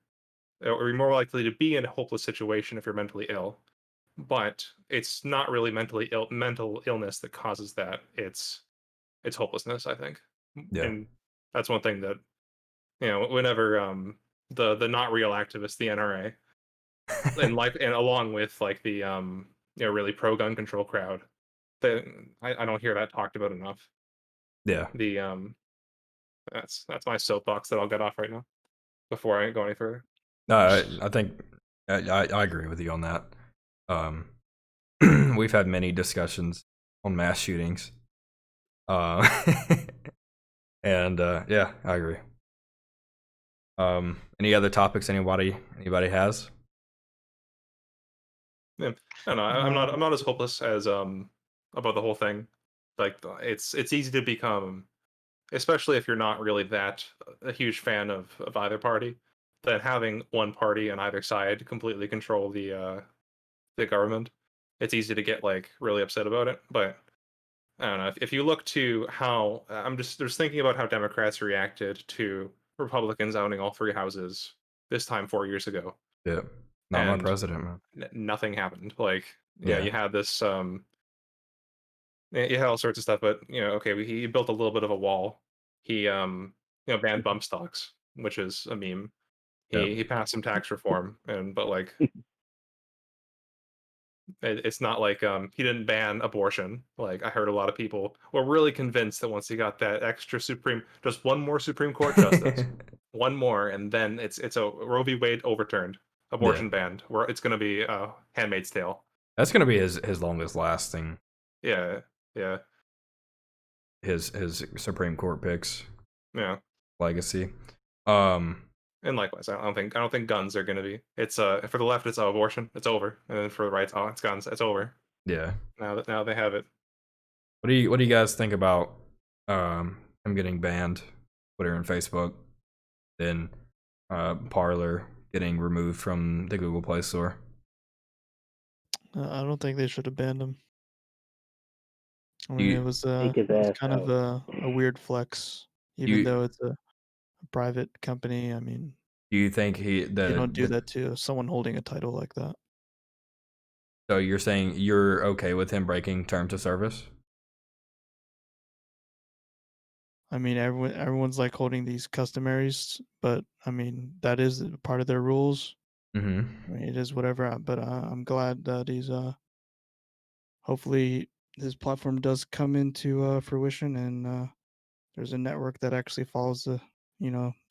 you're more likely to be in a hopeless situation if you're mentally ill. But it's not really mental illness that causes that. It's hopelessness, I think. Yeah. And that's one thing that whenever the not real activists, the NRA, and along with like the really pro gun control crowd, I don't hear that talked about enough. Yeah. The that's my soapbox that I'll get off right now before I go any further. No, I think I agree with you on that. Um, we've had many discussions on mass shootings. Uh, and yeah, I agree. Any other topics anybody has? Yeah. I don't know. I'm not as hopeless as about the whole thing. Like it's easy to become, especially if you're not really that a huge fan of either party, that having one party on either side completely control the government, it's easy to get like really upset about it. But I don't know, if you look to how I'm just thinking about how Democrats reacted to Republicans owning all three houses this time 4 years ago, Yeah, not my and president, man. nothing happened. Like Yeah. you had this you had all sorts of stuff, but okay, he built a little bit of a wall. He banned bump stocks, which is a meme. Yep. He passed some tax reform, but like it's not like he didn't ban abortion. Like I heard a lot of people were really convinced that once he got that extra just one more Supreme Court justice, one more, and then it's a Roe v. Wade overturned, Yeah, abortion banned, where it's going to be Handmaid's Tale. that's gonna be his longest lasting Yeah, yeah, his Supreme Court picks yeah. legacy. Um, And likewise, I don't think guns are going to be. It's for the left, it's abortion, it's over, and then for the right, it's guns, it's over. yeah. Now they have it. What do you guys think about him getting banned, Twitter and Facebook, then Parler getting removed from the Google Play Store? I don't think they should have banned him. I Do mean, you it was Take his it's ass kind of out. a weird flex, even you though it's a private company. I mean, do you think you don't do that to someone holding a title like that. so you're saying you're okay with him breaking terms of service? I mean, everyone's like holding these customaries, but I mean, that is part of their rules. Mm-hmm. I mean, it is whatever. But I'm glad that he's hopefully his platform does come into fruition, and there's a network that actually follows the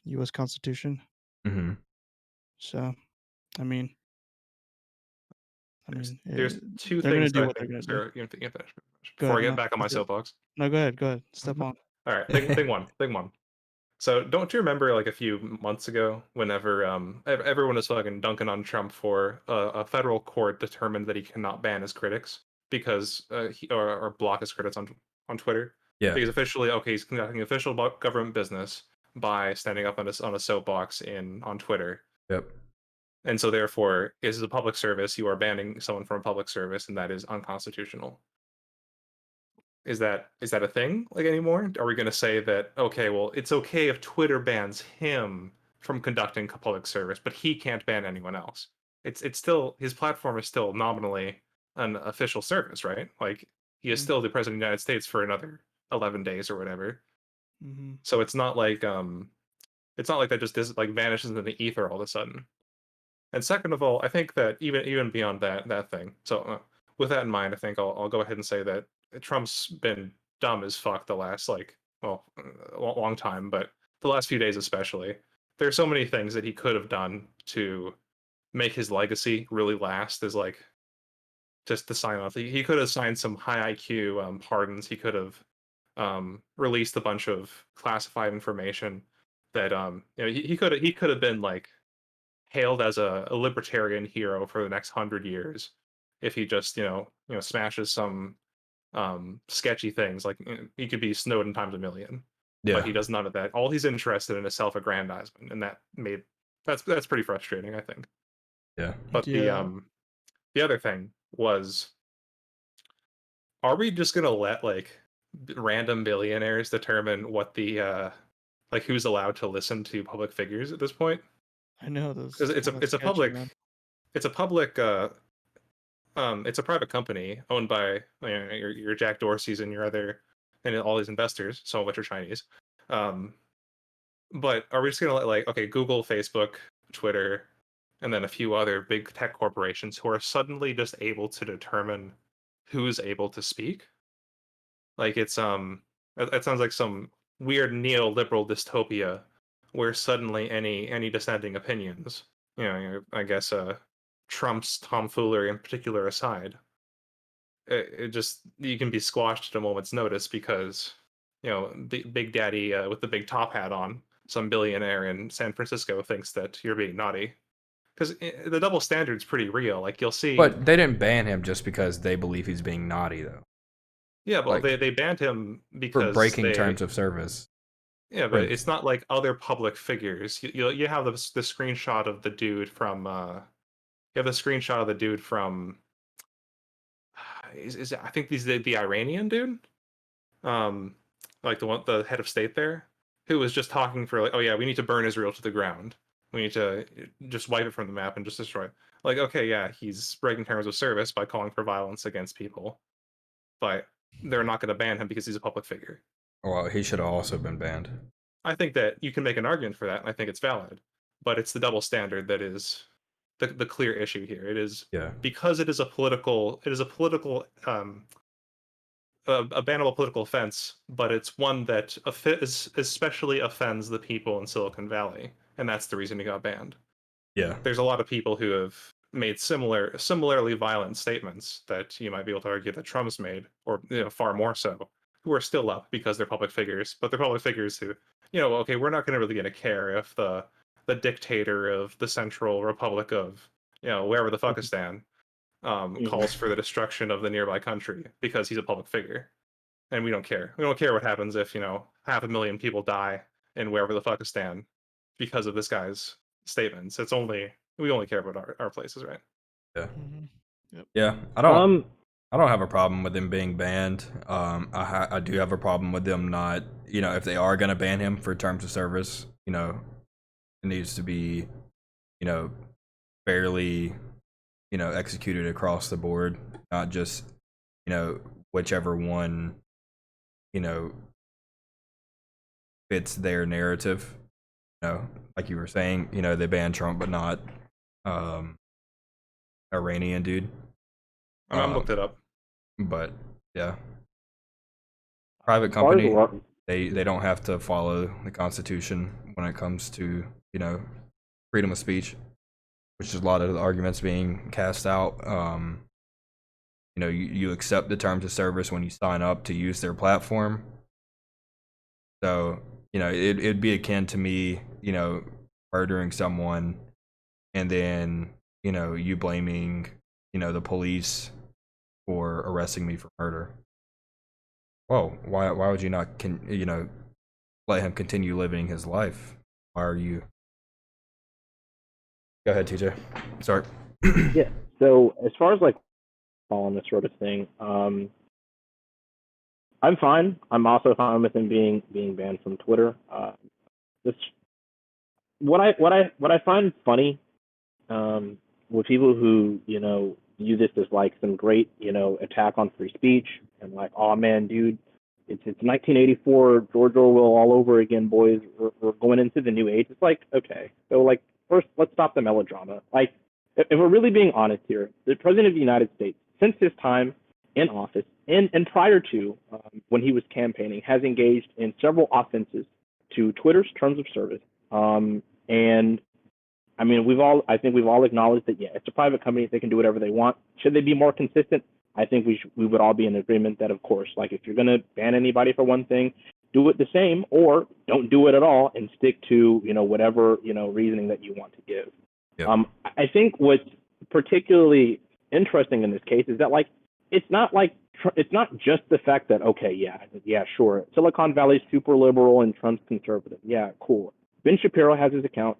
U.S. Constitution. Mm-hmm. So, I mean, There's two they're gonna things that do I what they're think. gonna do. Sarah, you finish Go before ahead. I get No, back on my that's it. soapbox. No, go ahead. Go ahead. Step Mhm. on. All right, thing one, thing one. So don't you remember like a few months ago, whenever everyone was fucking dunking on Trump for a federal court determined that he cannot ban his critics because or block his critics on Twitter, Yeah. because officially, okay, he's conducting official government business by standing up on a soapbox on Twitter. Yep. And so therefore, this is a public service. You are banning someone from a public service, and that is unconstitutional. Is that a thing like anymore? Are we going to say that okay, well, it's okay if Twitter bans him, from conducting public service, but he can't ban anyone else. It's still, his platform is still nominally an official service, right? Like he is Mhm. still the president of the United States for another 11 days or whatever. Mm-hmm. So it's not like that just like vanishes into the ether all of a sudden. And second of all, I think that even beyond that thing. So with that in mind, I think I'll go ahead and say that Trump's been dumb as fuck the last long time, but the last few days especially. There's so many things that he could have done to make his legacy really last. Is like just to sign off. He could have signed some high IQ pardons. He could have released a bunch of classified information that he could have been like hailed as a libertarian hero for the next 100 years if he just smashes some sketchy things. Like he could be Snowden times a million, but Yeah. he does none of that. All he's interested in is self-aggrandizement, and that's pretty frustrating, I think. Yeah. But Yeah. the other thing was, are we just gonna let like random billionaires determine what the like who's allowed to listen to public figures at this point? I know this Because is it's a kind of it's a sketchy, public man. it's a public it's a private company owned by your Jack Dorsey's and your other and all these investors, some of which are Chinese. Um, but are we just gonna let like Google, Facebook, Twitter, and then a few other big tech corporations who are suddenly just able to determine who's able to speak? Like it's that sounds like some weird neoliberal dystopia where suddenly any dissenting opinions, I guess Trump's tomfoolery in particular aside, it just you can be squashed at a moment's notice because the Big Daddy with the big top hat on, some billionaire in San Francisco thinks that you're being naughty. Because the double standard's pretty real. Like you'll see, But they didn't ban him just because they believe he's being naughty, though. yeah, well Like they banned him for because breaking terms of service. yeah, but For, it's not like other public figures. You have the screenshot of the dude from you have the screenshot of the dude from I think he's the Iranian dude, um, like the head of state there, who was just talking for like, oh yeah, we need to burn Israel to the ground. We need to just wipe it from the map and just destroy it. Like, okay, yeah, he's breaking terms of service by calling for violence against people, but they're not going to ban him because he's a public figure. well, he should have also been banned. I think that you can make an argument for that, and I think it's valid. But it's the double standard that is the clear issue here. It is Yeah. because it is a political a bannable political offense, but it's one that especially offends the people in Silicon Valley, and that's the reason he got banned. Yeah. There's a lot of people who have made similarly violent statements that you might be able to argue that Trump's made, or far more so, who are still up because they're public figures, but they're public figures who, okay, we're not going to care if the dictator of the Central Republic of wherever the Fuckistan calls for the destruction of the nearby country because he's a public figure, and we don't care. We don't care what happens if 500,000 people die in wherever the Fuckistan because of this guy's statements. We only care about our places, right? Yeah. Mm-hmm. Yep. Yeah. I don't have a problem with him being banned. I do have a problem with them not, if they are gonna ban him for terms of service, it needs to be, fairly, executed across the board, not just, whichever one, fits their narrative. Like you were saying, they banned Trump, but not Iranian dude. I'm looked it up. But yeah, private As far as company, what- they don't have to follow the Constitution when it comes to freedom of speech, which is a lot of the arguments being cast out. You accept the terms of service when you sign up to use their platform. So it'd be akin to me murdering someone and then you blaming the police for arresting me for murder. Whoa, why would you not let him continue living his life? Why are you? Go ahead, TJ. Sorry. Yeah. So as far as like following this sort of thing, I'm fine. I'm also fine with him being banned from Twitter. This what I find funny with people who view this as like some great attack on free speech and like, oh man, dude, it's 1984, George Orwell all over again, boys. We're going into the new age. It's like, okay, so like first let's stop the melodrama. Like if we're really being honest here, the president of the United States, since his time in office and prior to when he was campaigning, has engaged in several offenses to Twitter's terms of service. And I mean, I think we've all acknowledged that, yeah, it's a private company. They can do whatever they want. Should they be more consistent? I think we would all be in agreement that, of course, like if you're going to ban anybody for one thing, do it the same or don't do it at all and stick to, whatever, reasoning that you want to give. Yep. I think what's particularly interesting in this case is that, like, it's not just the fact that, okay, yeah, sure, Silicon Valley's super liberal and Trump's conservative. Yeah, cool. Ben Shapiro has his account.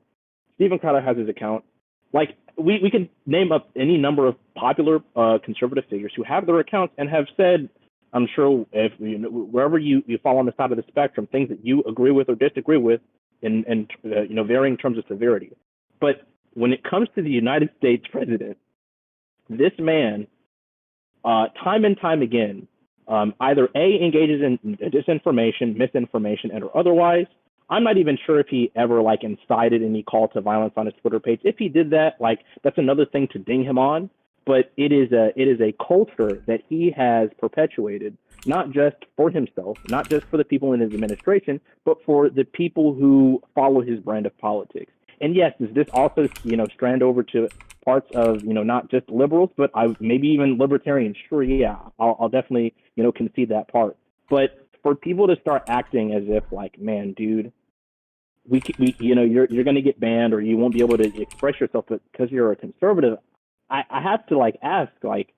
Steven Crowder has his account. Like, we can name up any number of popular conservative figures who have their accounts and have said, I'm sure, if wherever you fall on the side of the spectrum, things that you agree with or disagree with in varying terms of severity. But when it comes to the United States president, this man, time and time again, either engages in disinformation, misinformation, and or otherwise. I'm not even sure if he ever like incited any call to violence on his Twitter page. If he did that, like that's another thing to ding him on. But it is a culture that he has perpetuated, not just for himself, not just for the people in his administration, but for the people who follow his brand of politics. And yes, does this also strand over to parts of not just liberals, but maybe even libertarians? Sure, yeah, I'll definitely concede that part. But for people to start acting as if like, man, dude, we you're going to get banned or you won't be able to express yourself because you're a conservative. I have to like ask, like,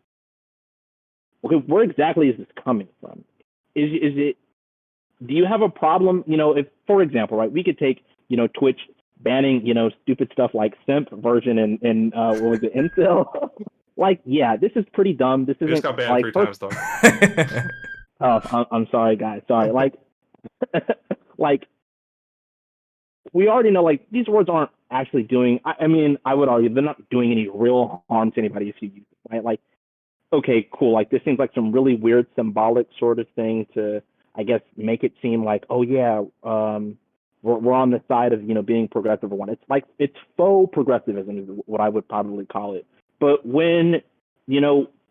okay, where exactly is this coming from? Is it? Do you have a problem? If, for example, right, we could take Twitch banning stupid stuff like simp version and what was it, incel? Like, yeah, this is pretty dumb. This isn't just got banned like 3 times though. Oh, I'm sorry, guys. Sorry. Like, like we already know, like, these words aren't actually doing. I mean, I would argue they're not doing any real harm to anybody if you use it, right? Like, okay, cool. Like, this seems like some really weird symbolic sort of thing to, I guess, make it seem like, oh yeah, we're on the side of being progressive or one. It's like it's faux progressivism is what I would probably call it. But when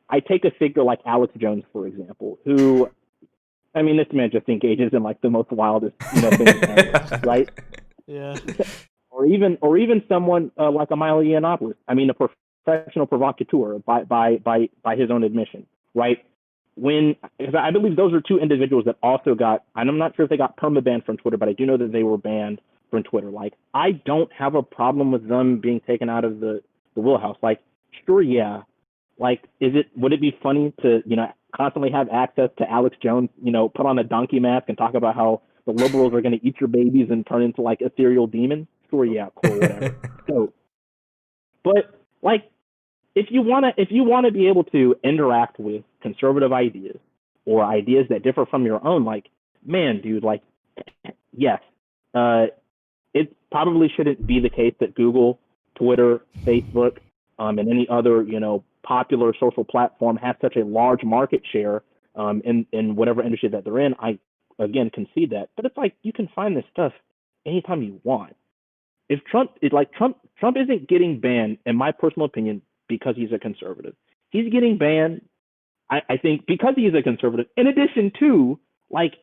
I take a figure like Alex Jones, for example, who, I mean, this man just engages in like the most wildest things, right? Yeah. Or even someone like Emilio Yiannopoulos. I mean, a professional provocateur by his own admission, right? Because I believe those are two individuals that also got, and I'm not sure if they got permabanned from Twitter, but I do know that they were banned from Twitter. Like, I don't have a problem with them being taken out of the wheelhouse. Like, sure, yeah. Like, would it be funny to, constantly have access to Alex Jones, put on a donkey mask and talk about how the liberals are going to eat your babies and turn into like ethereal demons? Sure, yeah, cool, whatever. So, but like, if you want to be able to interact with conservative ideas or ideas that differ from your own, like, man, dude, like, yes, it probably shouldn't be the case that Google, Twitter, Facebook, and any other, popular social platform has such a large market share in whatever industry that they're in. I, again, concede that. But it's like, you can find this stuff anytime you want. If Trump isn't getting banned, in my personal opinion, because he's a conservative. He's getting banned, I think, because he's a conservative, in addition to, like,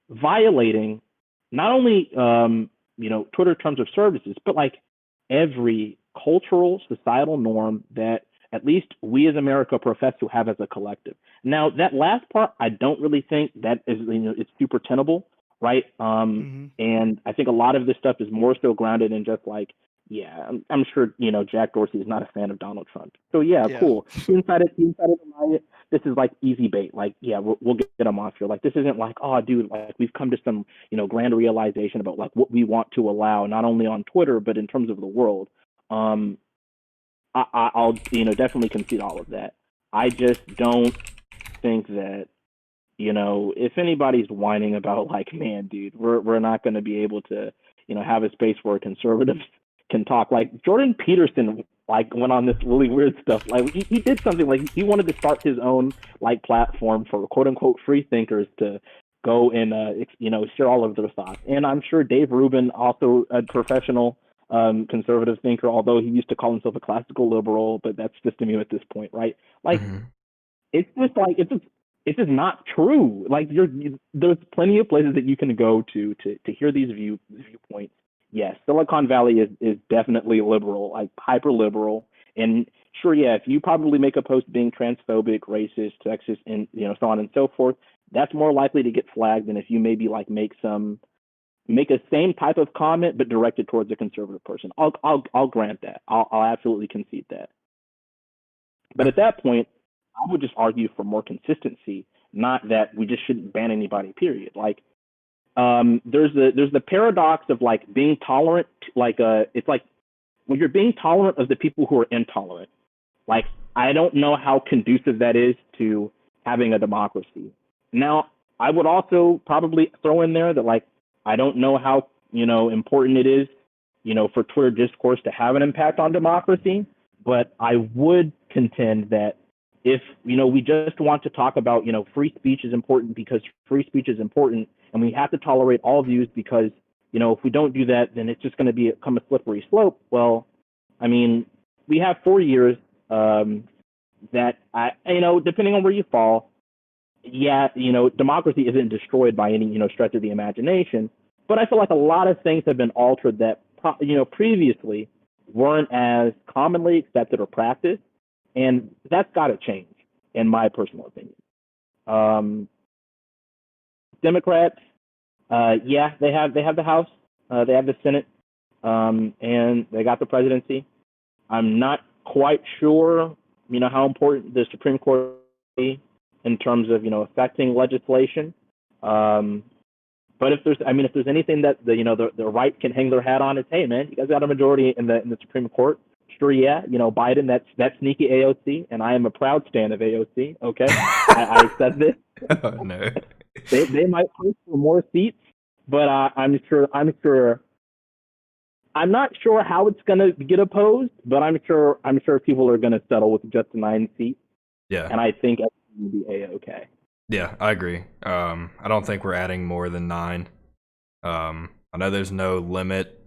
violating not only, Twitter terms of services, but, like, every cultural, societal norm that at least we as America profess to have as a collective. Now, that last part, I don't really think that is, it's super tenable, right? And I think a lot of this stuff is more so grounded in just like, yeah, I'm sure, Jack Dorsey is not a fan of Donald Trump. So yeah. Cool. He incited the riot. This is like easy bait. Like, yeah, we'll get him off here. Like, this isn't like, oh, dude, like we've come to some, grand realization about like what we want to allow, not only on Twitter, but in terms of the world. I'll definitely concede all of that. I just don't think that if anybody's whining about like, man, dude, we're not going to be able to have a space for conservatives can talk. Like Jordan Peterson, like went on this really weird stuff. Like he did something like he wanted to start his own like platform for quote unquote free thinkers to go and share all of their thoughts. And I'm sure Dave Rubin, also a professional conservative thinker, although he used to call himself a classical liberal, but that's just a meme at this point, right? Like it's just not true. Like there's plenty of places that you can go to hear these viewpoints. Yes, Silicon Valley is definitely liberal, like hyper liberal. And sure, yeah, if you probably make a post being transphobic, racist, sexist, and so on and so forth, that's more likely to get flagged than if you maybe like make a same type of comment but directed towards a conservative person. I'll grant that. I'll absolutely concede that. But at that point, I would just argue for more consistency, not that we just shouldn't ban anybody. Period. Like, there's the paradox of like being tolerant. Like, it's like when you're being tolerant of the people who are intolerant. Like, I don't know how conducive that is to having a democracy. Now, I would also probably throw in there that like I don't know how important it is, for Twitter discourse to have an impact on democracy. But I would contend that if we just want to talk about free speech is important because free speech is important, and we have to tolerate all views because if we don't do that, then it's just going to become a slippery slope. Well, I mean, we have 4 years that depending on where you fall, yeah, democracy isn't destroyed by any stretch of the imagination. But I feel like a lot of things have been altered that previously weren't as commonly accepted or practiced, and that's got to change, in my personal opinion. Democrats, yeah, they have the House, they have the Senate, and they got the presidency. I'm not quite sure, how important the Supreme Court is in terms of affecting legislation. But if there's anything that the right can hang their hat on, it's, hey man, you guys got a majority in the Supreme Court. Sure, yeah, Biden, that's sneaky AOC, and I am a proud stan of AOC. Okay, I said this. Oh no. They might push for more seats, but I'm not sure how it's gonna get opposed, but I'm sure people are gonna settle with just 9 seats. Yeah. And I think everything will be A-okay. Yeah, I agree. I don't think we're adding more than 9. I know there's no limit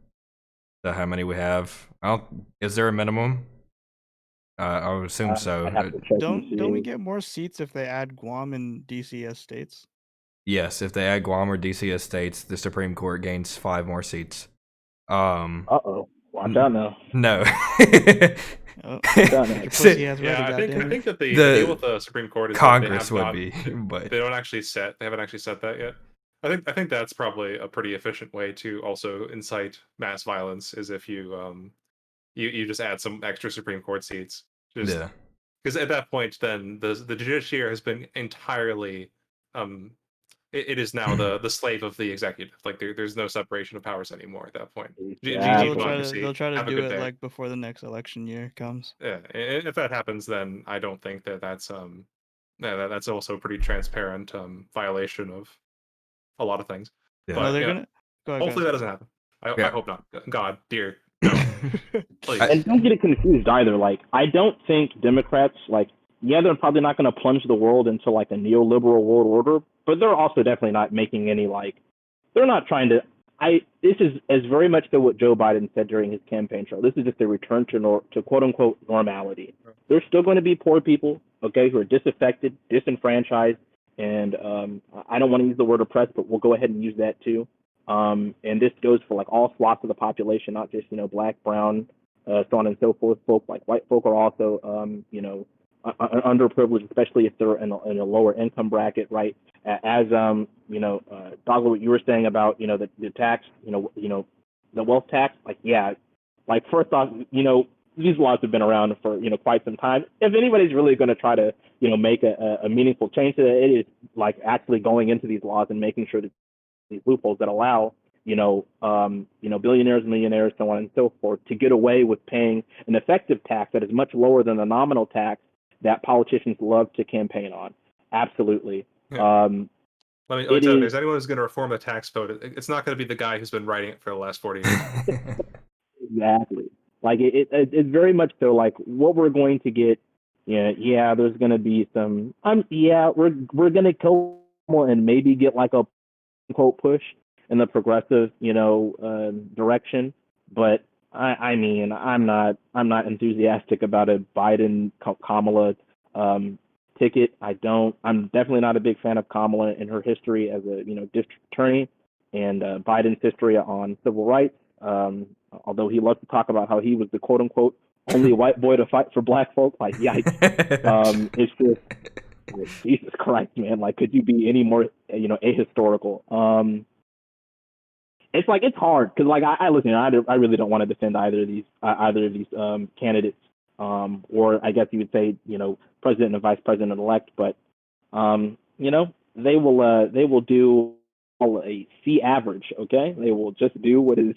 to how many we have. Is there a minimum? I would assume so. I'd have to check and Don't we see. get more seats if they add Guam and DC as states? Yes, if they add Guam or DC as states, the Supreme Court gains 5 more seats. Uh-oh. Watch out now. No. Oh, Done. your pussy ass ready, Yeah, I goddammit. think that the The deal with the Supreme Court is Congress that they would have be, but they haven't actually set that yet. I think that's probably a pretty efficient way to also incite mass violence, is if you you just add some extra Supreme Court seats. Just yeah. because at that point, then the judiciary has been entirely it is now the slave of the executive. Like there's no separation of powers anymore at that point. Exactly. democracy. They'll try to Have a do good it day. like before the next election year comes. Yeah, if that happens, then I don't think that's that's also a pretty transparent violation of a lot of things. Yeah. But No, they're yeah, gonna. Go ahead, hopefully that doesn't happen. I Yeah. hope not. God, dear, no, please. And don't get it confused either. Like, I don't think Democrats, like, yeah, they're probably not going to plunge the world into like a neoliberal world order, but they're also definitely not making any like, they're not trying to. This is very much so what Joe Biden said during his campaign trail. This is just a return to quote unquote normality. There's still going to be poor people, okay, who are disaffected, disenfranchised, and I don't want to use the word oppressed, but we'll go ahead and use that too. And this goes for like all swaths of the population, not just black, brown, so on and so forth. Folk like white folk are also underprivileged, especially if they're in a lower income bracket, right? As Dogger, what you were saying about the tax, the wealth tax, like yeah, like first off, these laws have been around for quite some time. If anybody's really going to try to make a meaningful change to it, it is like actually going into these laws and making sure that these loopholes that allow billionaires, millionaires, so on and so forth, to get away with paying an effective tax that is much lower than the nominal tax that politicians love to campaign on. Absolutely. Yeah. Let me tell you, if there's anyone who's going to reform the tax code, it's not going to be the guy who's been writing it for the last 40 years. Exactly. Like it's very much so like what we're going to get. Yeah, there's going to be some. Yeah, we're going to kill more and maybe get like a quote push in the progressive, direction. But I mean, I'm not enthusiastic about a Biden Kamala ticket. I'm definitely not a big fan of Kamala and her history as a district attorney, and Biden's history on civil rights. Although he loves to talk about how he was the quote unquote only white boy to fight for black folks, like yikes. It's just like, Jesus Christ, man. Like, could you be any more ahistorical? It's like it's hard because like I listen. I really don't want to defend either of these candidates, or I guess you would say president and vice president elect. But they will do a C average. Okay, they will just do what is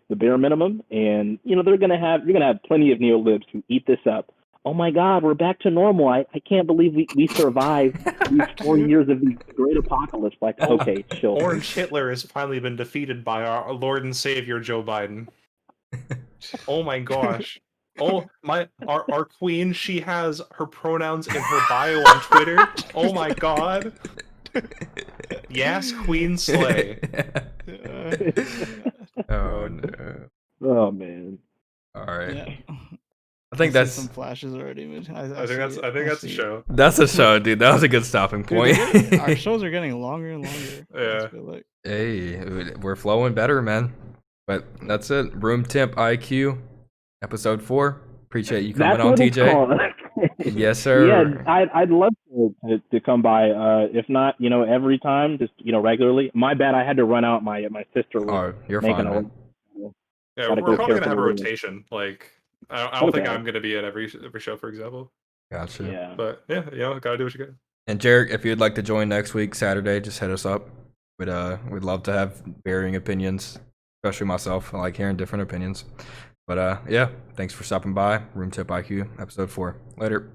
the bare minimum, and you're gonna have plenty of neolibs who eat this up. Oh my God, we're back to normal. I can't believe we survived these 4 years of the great apocalypse. Like, okay, chill. Orange Hitler has finally been defeated by our Lord and Savior Joe Biden. Oh my gosh. Oh my, our queen, she has her pronouns in her bio on Twitter. Oh my God. Yes, Queen Slay. Oh no. Oh man. All right. Yeah. I think see that's some flashes already. I think that's a show. that's a show, dude. That was a good stopping point. Our shows are getting longer and longer. Yeah. I feel like. Hey, we're flowing better, man. But that's it. Room Temp IQ, episode 4. Appreciate you coming That's on, what it's TJ. called. Yes, sir. Yeah, I'd love to come by. If not, every time, just regularly. My bad. I had to run out. My sister was Oh, you're making fine, man. Yeah, Gotta we're go probably care gonna for have a the room. rotation. Like, I don't think Okay. I'm gonna be at every show, for example. Gotcha. Yeah. But yeah, gotta do what you got. And Jarek, if you'd like to join next week, Saturday, just hit us up. We'd love to have varying opinions, especially myself. I like hearing different opinions. But yeah, thanks for stopping by. Room Tip IQ, episode 4. Later.